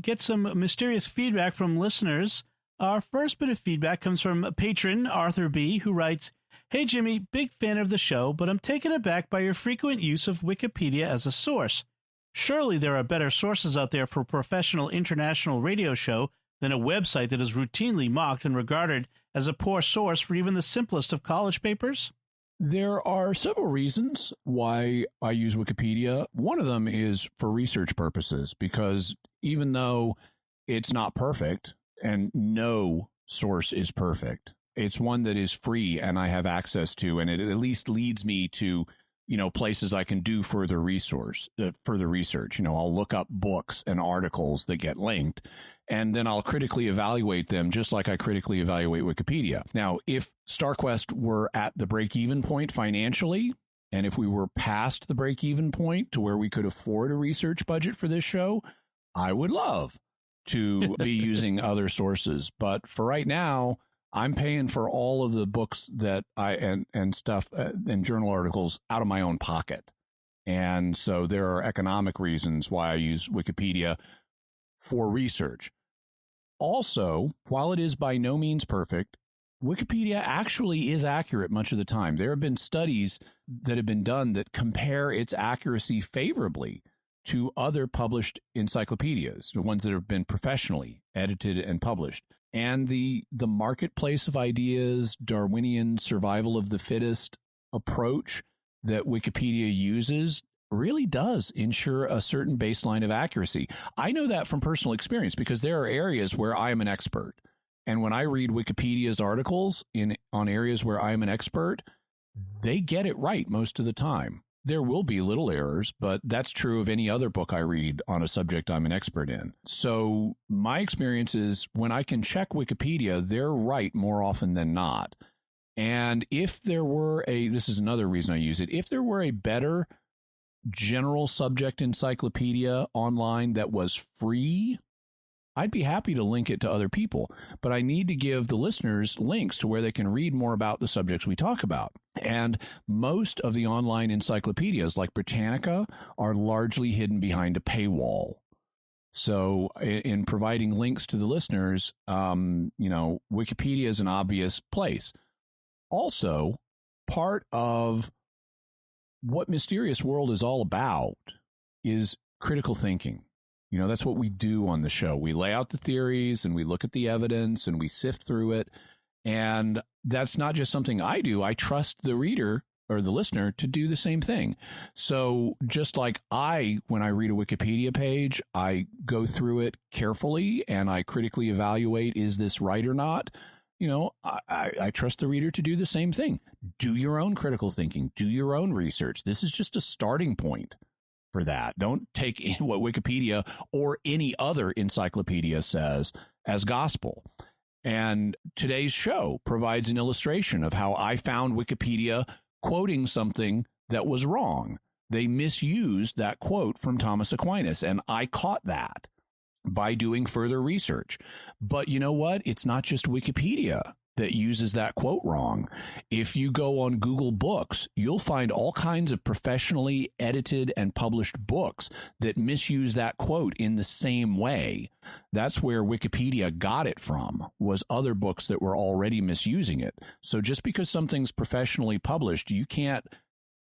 get some mysterious feedback from listeners. Our first bit of feedback comes from patron Arthur B., who writes, "Hey, Jimmy, big fan of the show, but I'm taken aback by your frequent use of Wikipedia as a source. Surely there are better sources out there for a professional international radio show than a website that is routinely mocked and regarded as a poor source for even the simplest of college papers?" There are several reasons why I use Wikipedia. One of them is for research purposes, because even though it's not perfect, and no source is perfect, it's one that is free and I have access to, and it at least leads me to, places I can do further research. I'll look up books and articles that get linked, and then I'll critically evaluate them just like I critically evaluate Wikipedia. Now, if StarQuest were at the break-even point financially, and if we were past the break-even point to where we could afford a research budget for this show, I would love to be using other sources. But for right now, I'm paying for all of the books that and stuff and journal articles out of my own pocket. And so there are economic reasons why I use Wikipedia for research. Also, while it is by no means perfect, Wikipedia actually is accurate much of the time. There have been studies that have been done that compare its accuracy favorably to other published encyclopedias, the ones that have been professionally edited and published. And the marketplace of ideas, Darwinian survival of the fittest approach that Wikipedia uses really does ensure a certain baseline of accuracy. I know that from personal experience because there are areas where I am an expert. And when I read Wikipedia's articles on areas where I am an expert, they get it right most of the time. There will be little errors, but that's true of any other book I read on a subject I'm an expert in. So my experience is when I can check Wikipedia, they're right more often than not. And if there were this is another reason I use it, if there were a better general subject encyclopedia online that was free, I'd be happy to link it to other people, but I need to give the listeners links to where they can read more about the subjects we talk about. And most of the online encyclopedias like Britannica are largely hidden behind a paywall. So in providing links to the listeners, Wikipedia is an obvious place. Also, part of what Mysterious World is all about is critical thinking. That's what we do on the show. We lay out the theories and we look at the evidence and we sift through it. And that's not just something I do. I trust the reader or the listener to do the same thing. So just like when I read a Wikipedia page, I go through it carefully and I critically evaluate, is this right or not? I trust the reader to do the same thing. Do your own critical thinking. Do your own research. This is just a starting point for that. Don't take what Wikipedia or any other encyclopedia says as gospel. And today's show provides an illustration of how I found Wikipedia quoting something that was wrong. They misused that quote from Thomas Aquinas, and I caught that by doing further research. But you know what? It's not just Wikipedia that uses that quote wrong. If you go on Google Books, you'll find all kinds of professionally edited and published books that misuse that quote in the same way. That's where Wikipedia got it from, was other books that were already misusing it. So just because something's professionally published, you can't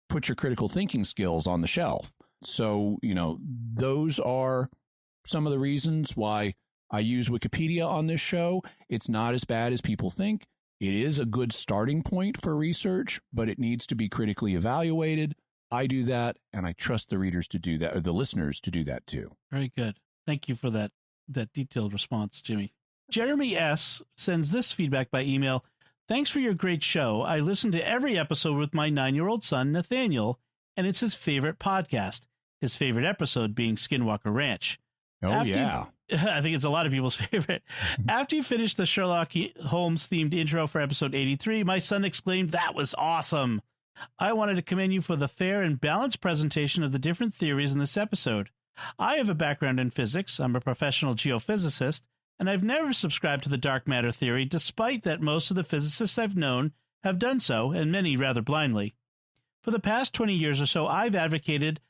put your critical thinking skills on the shelf. So, those are some of the reasons why I use Wikipedia on this show. It's not as bad as people think. It is a good starting point for research, but it needs to be critically evaluated. I do that, and I trust the readers to do that, or the listeners to do that too. Very good. Thank you for that detailed response, Jimmy. Jeremy S. sends this feedback by email. Thanks for your great show. I listen to every episode with my 9-year-old son, Nathaniel, and it's his favorite podcast. His favorite episode being Skinwalker Ranch. Yeah. I think it's a lot of people's favorite. After you finished the Sherlock Holmes themed intro for episode 83, my son exclaimed, "That was awesome." I wanted to commend you for the fair and balanced presentation of the different theories in this episode. I have a background in physics. I'm a professional geophysicist, and I've never subscribed to the dark matter theory, despite that most of the physicists I've known have done so, and many rather blindly. For the past 20 years or so, I've advocated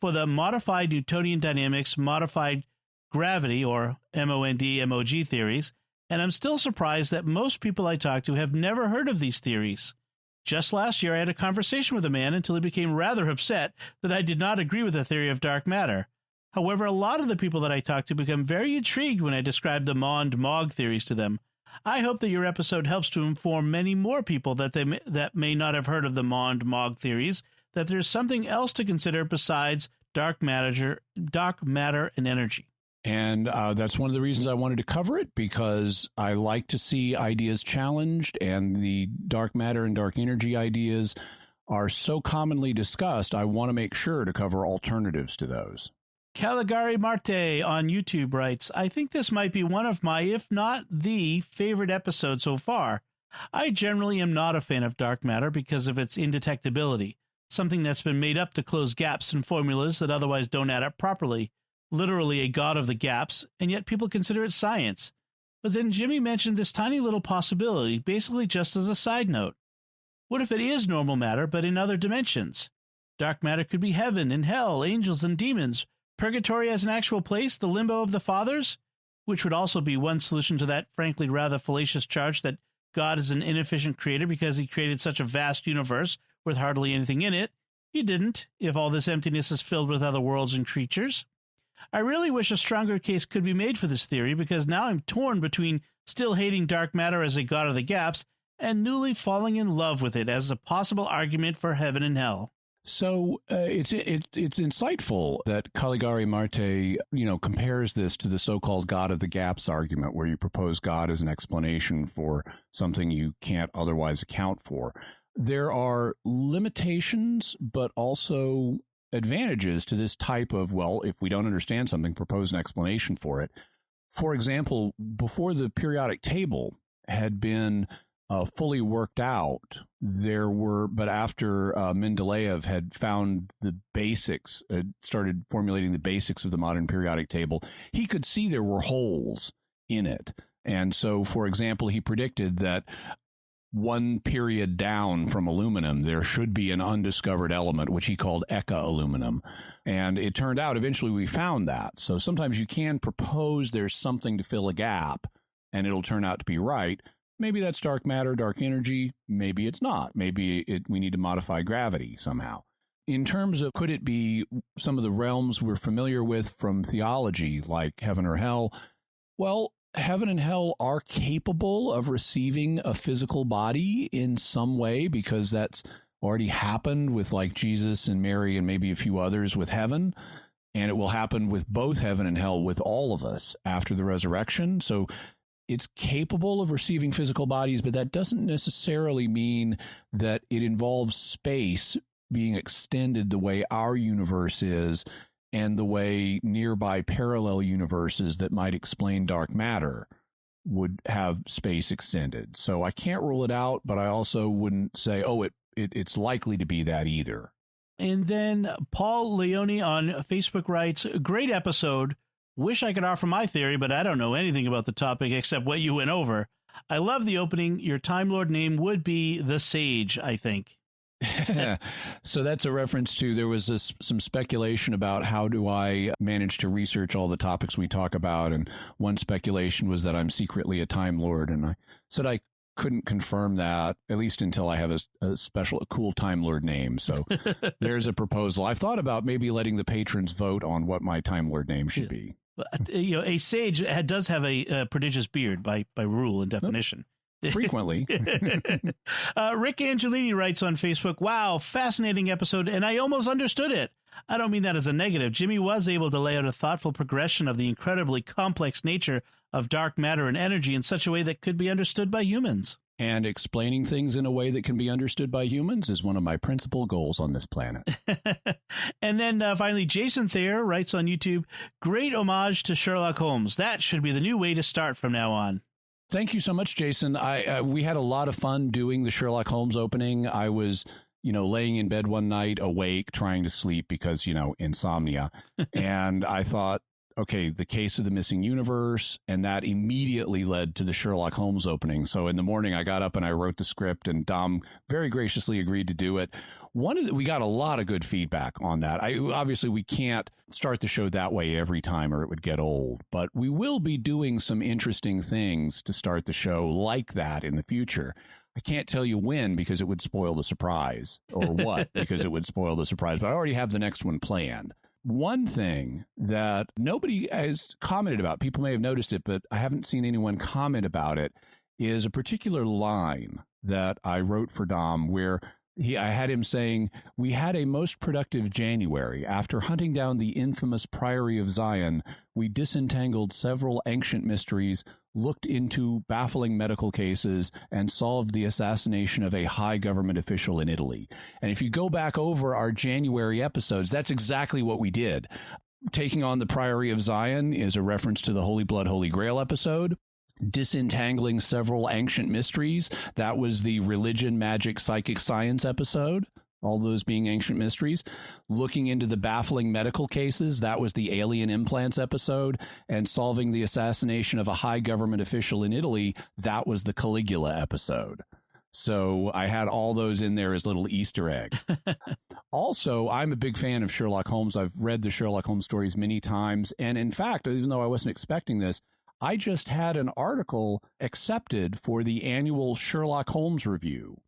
for the modified Newtonian dynamics, modified gravity, or MOND/MOG theories, and I'm still surprised that most people I talk to have never heard of these theories. Just last year, I had a conversation with a man until he became rather upset that I did not agree with the theory of dark matter. However, a lot of the people that I talk to become very intrigued when I describe the MOND/MOG theories to them. I hope that your episode helps to inform many more people that may not have heard of the MOND/MOG theories, that there's something else to consider besides dark matter and energy. And that's one of the reasons I wanted to cover it, because I like to see ideas challenged, and the dark matter and dark energy ideas are so commonly discussed. I want to make sure to cover alternatives to those. Caligari Marte on YouTube writes, I think this might be one of my, if not the, favorite episodes so far. I generally am not a fan of dark matter because of its indetectability, something that's been made up to close gaps in formulas that otherwise don't add up properly. Literally a god of the gaps, and yet people consider it science. But then Jimmy mentioned this tiny little possibility, basically just as a side note. What if it is normal matter, but in other dimensions? Dark matter could be heaven and hell, angels and demons, purgatory as an actual place, the limbo of the fathers, which would also be one solution to that frankly rather fallacious charge that God is an inefficient creator because he created such a vast universe with hardly anything in it. He didn't, if all this emptiness is filled with other worlds and creatures. I really wish a stronger case could be made for this theory, because now I'm torn between still hating dark matter as a god of the gaps and newly falling in love with it as a possible argument for heaven and hell. So it's insightful that Caligari Marte, compares this to the so-called God of the Gaps argument, where you propose God as an explanation for something you can't otherwise account for. There are limitations, but also advantages to this type of, well, if we don't understand something, propose an explanation for it. For example, before the periodic table had been fully worked out, but after Mendeleev had found the basics, started formulating the basics of the modern periodic table, he could see there were holes in it. And so, for example, he predicted that one period down from aluminum, there should be an undiscovered element, which he called eka-aluminum. And it turned out, eventually we found that. So sometimes you can propose there's something to fill a gap, and it'll turn out to be right. Maybe that's dark matter, dark energy. Maybe it's not. Maybe we need to modify gravity somehow. In terms of could it be some of the realms we're familiar with from theology, like heaven or hell? Well, heaven and hell are capable of receiving a physical body in some way, because that's already happened with like Jesus and Mary and maybe a few others with heaven. And it will happen with both heaven and hell with all of us after the resurrection. So it's capable of receiving physical bodies, but that doesn't necessarily mean that it involves space being extended the way our universe is, and the way nearby parallel universes that might explain dark matter would have space extended. So I can't rule it out, but I also wouldn't say, it's likely to be that either. And then Paul Leone on Facebook writes, great episode. Wish I could offer my theory, but I don't know anything about the topic except what you went over. I love the opening. Your Time Lord name would be the Sage, I think. So that's a reference to, there was some speculation about how do I manage to research all the topics we talk about. And one speculation was that I'm secretly a Time Lord. And I said I couldn't confirm that, at least until I have a cool Time Lord name. So there's a proposal. I've thought about maybe letting the patrons vote on what my Time Lord name should be. A sage does have a prodigious beard by rule and definition. Frequently. Rick Angelini writes on Facebook, wow, fascinating episode, and I almost understood it. I don't mean that as a negative. Jimmy was able to lay out a thoughtful progression of the incredibly complex nature of dark matter and energy in such a way that could be understood by humans. And explaining things in a way that can be understood by humans is one of my principal goals on this planet. And then finally, Jason Thayer writes on YouTube, great homage to Sherlock Holmes. That should be the new way to start from now on. Thank you so much, Jason. We had a lot of fun doing the Sherlock Holmes opening. I was, laying in bed one night awake, trying to sleep because, insomnia. And I thought, okay, the case of the missing universe, and that immediately led to the Sherlock Holmes opening. So in the morning, I got up and I wrote the script, and Dom very graciously agreed to do it. We got a lot of good feedback on that. Obviously, we can't start the show that way every time or it would get old, but we will be doing some interesting things to start the show like that in the future. I can't tell you when because it would spoil the surprise, or what because it would spoil the surprise, but I already have the next one planned. One thing that nobody has commented about, people may have noticed it, but I haven't seen anyone comment about it, is a particular line that I wrote for Dom where I had him saying, "We had a most productive January. After hunting down the infamous Priory of Zion, we disentangled several ancient mysteries, looked into baffling medical cases, and solved the assassination of a high government official in Italy." And if you go back over our January episodes, that's exactly what we did. Taking on the Priory of Zion is a reference to the Holy Blood, Holy Grail episode. Disentangling several ancient mysteries, that was the religion, magic, psychic science episode, all those being ancient mysteries. Looking into the baffling medical cases, that was the alien implants episode. And solving the assassination of a high government official in Italy, that was the Caligula episode. So I had all those in there as little Easter eggs. Also, I'm a big fan of Sherlock Holmes. I've read the Sherlock Holmes stories many times. And in fact, even though I wasn't expecting this, I just had an article accepted for the annual Sherlock Holmes Review,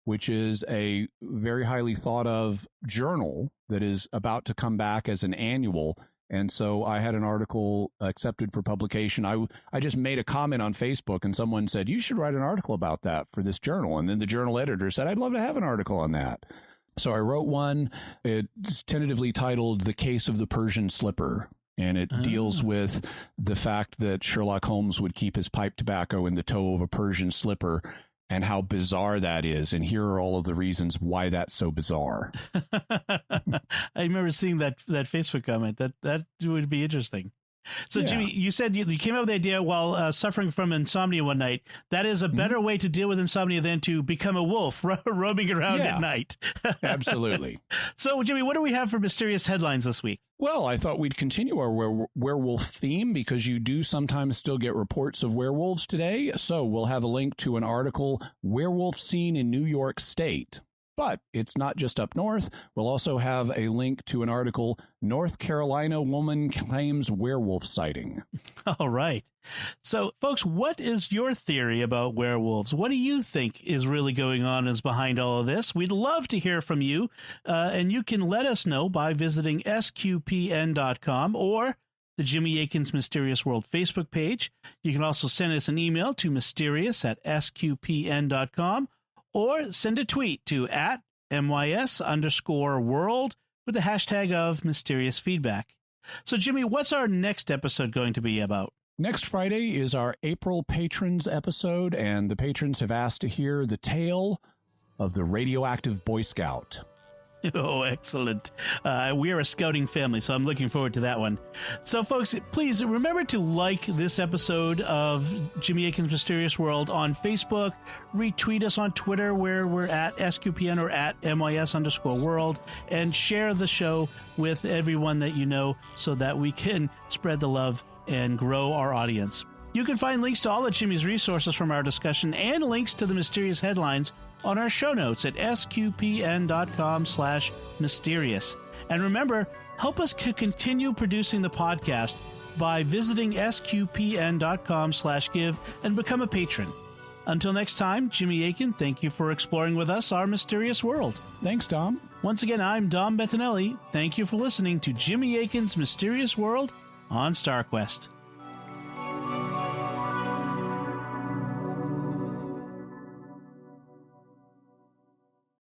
which is a very highly thought of journal that is about to come back as an annual. And so I had an article accepted for publication. I just made a comment on Facebook and someone said, "You should write an article about that for this journal." And then the journal editor said, "I'd love to have an article on that." So I wrote one. It's tentatively titled "The Case of the Persian Slipper." And it deals with the fact that Sherlock Holmes would keep his pipe tobacco in the toe of a Persian slipper and how bizarre that is. And here are all of the reasons why that's so bizarre. I remember seeing that Facebook comment. That would be interesting. So, yeah. Jimmy, you said you came up with the idea while suffering from insomnia one night. That is a better way to deal with insomnia than to become a wolf roaming around at night. Absolutely. So, Jimmy, what do we have for mysterious headlines this week? Well, I thought we'd continue our werewolf theme because you do sometimes still get reports of werewolves today. So we'll have a link to an article, "Werewolf Seen in New York State." But it's not just up north. We'll also have a link to an article, "North Carolina Woman Claims Werewolf Sighting." All right. So, folks, what is your theory about werewolves? What do you think is really going on is behind all of this? We'd love to hear from you, and you can let us know by visiting sqpn.com or the Jimmy Akin's Mysterious World Facebook page. You can also send us an email to mysterious@sqpn.com. or send a tweet to @MYS_world with the hashtag of mysterious feedback. So, Jimmy, what's our next episode going to be about? Next Friday is our April Patrons episode, and the patrons have asked to hear the tale of the radioactive Boy Scout. Oh, excellent. We are a scouting family, so I'm looking forward to that one. So, folks, please remember to like this episode of Jimmy Akin's Mysterious World on Facebook. Retweet us on Twitter, where we're at SQPN or at MYS_world, and share the show with everyone that you know so that we can spread the love and grow our audience. You can find links to all of Jimmy's resources from our discussion and links to the mysterious headlines on our show notes at sqpn.com/mysterious. And remember, help us to continue producing the podcast by visiting sqpn.com/give and become a patron. Until next time, Jimmy Akin, thank you for exploring with us our mysterious world. Thanks, Dom. Once again, I'm Dom Bettinelli. Thank you for listening to Jimmy Akin's Mysterious World on StarQuest.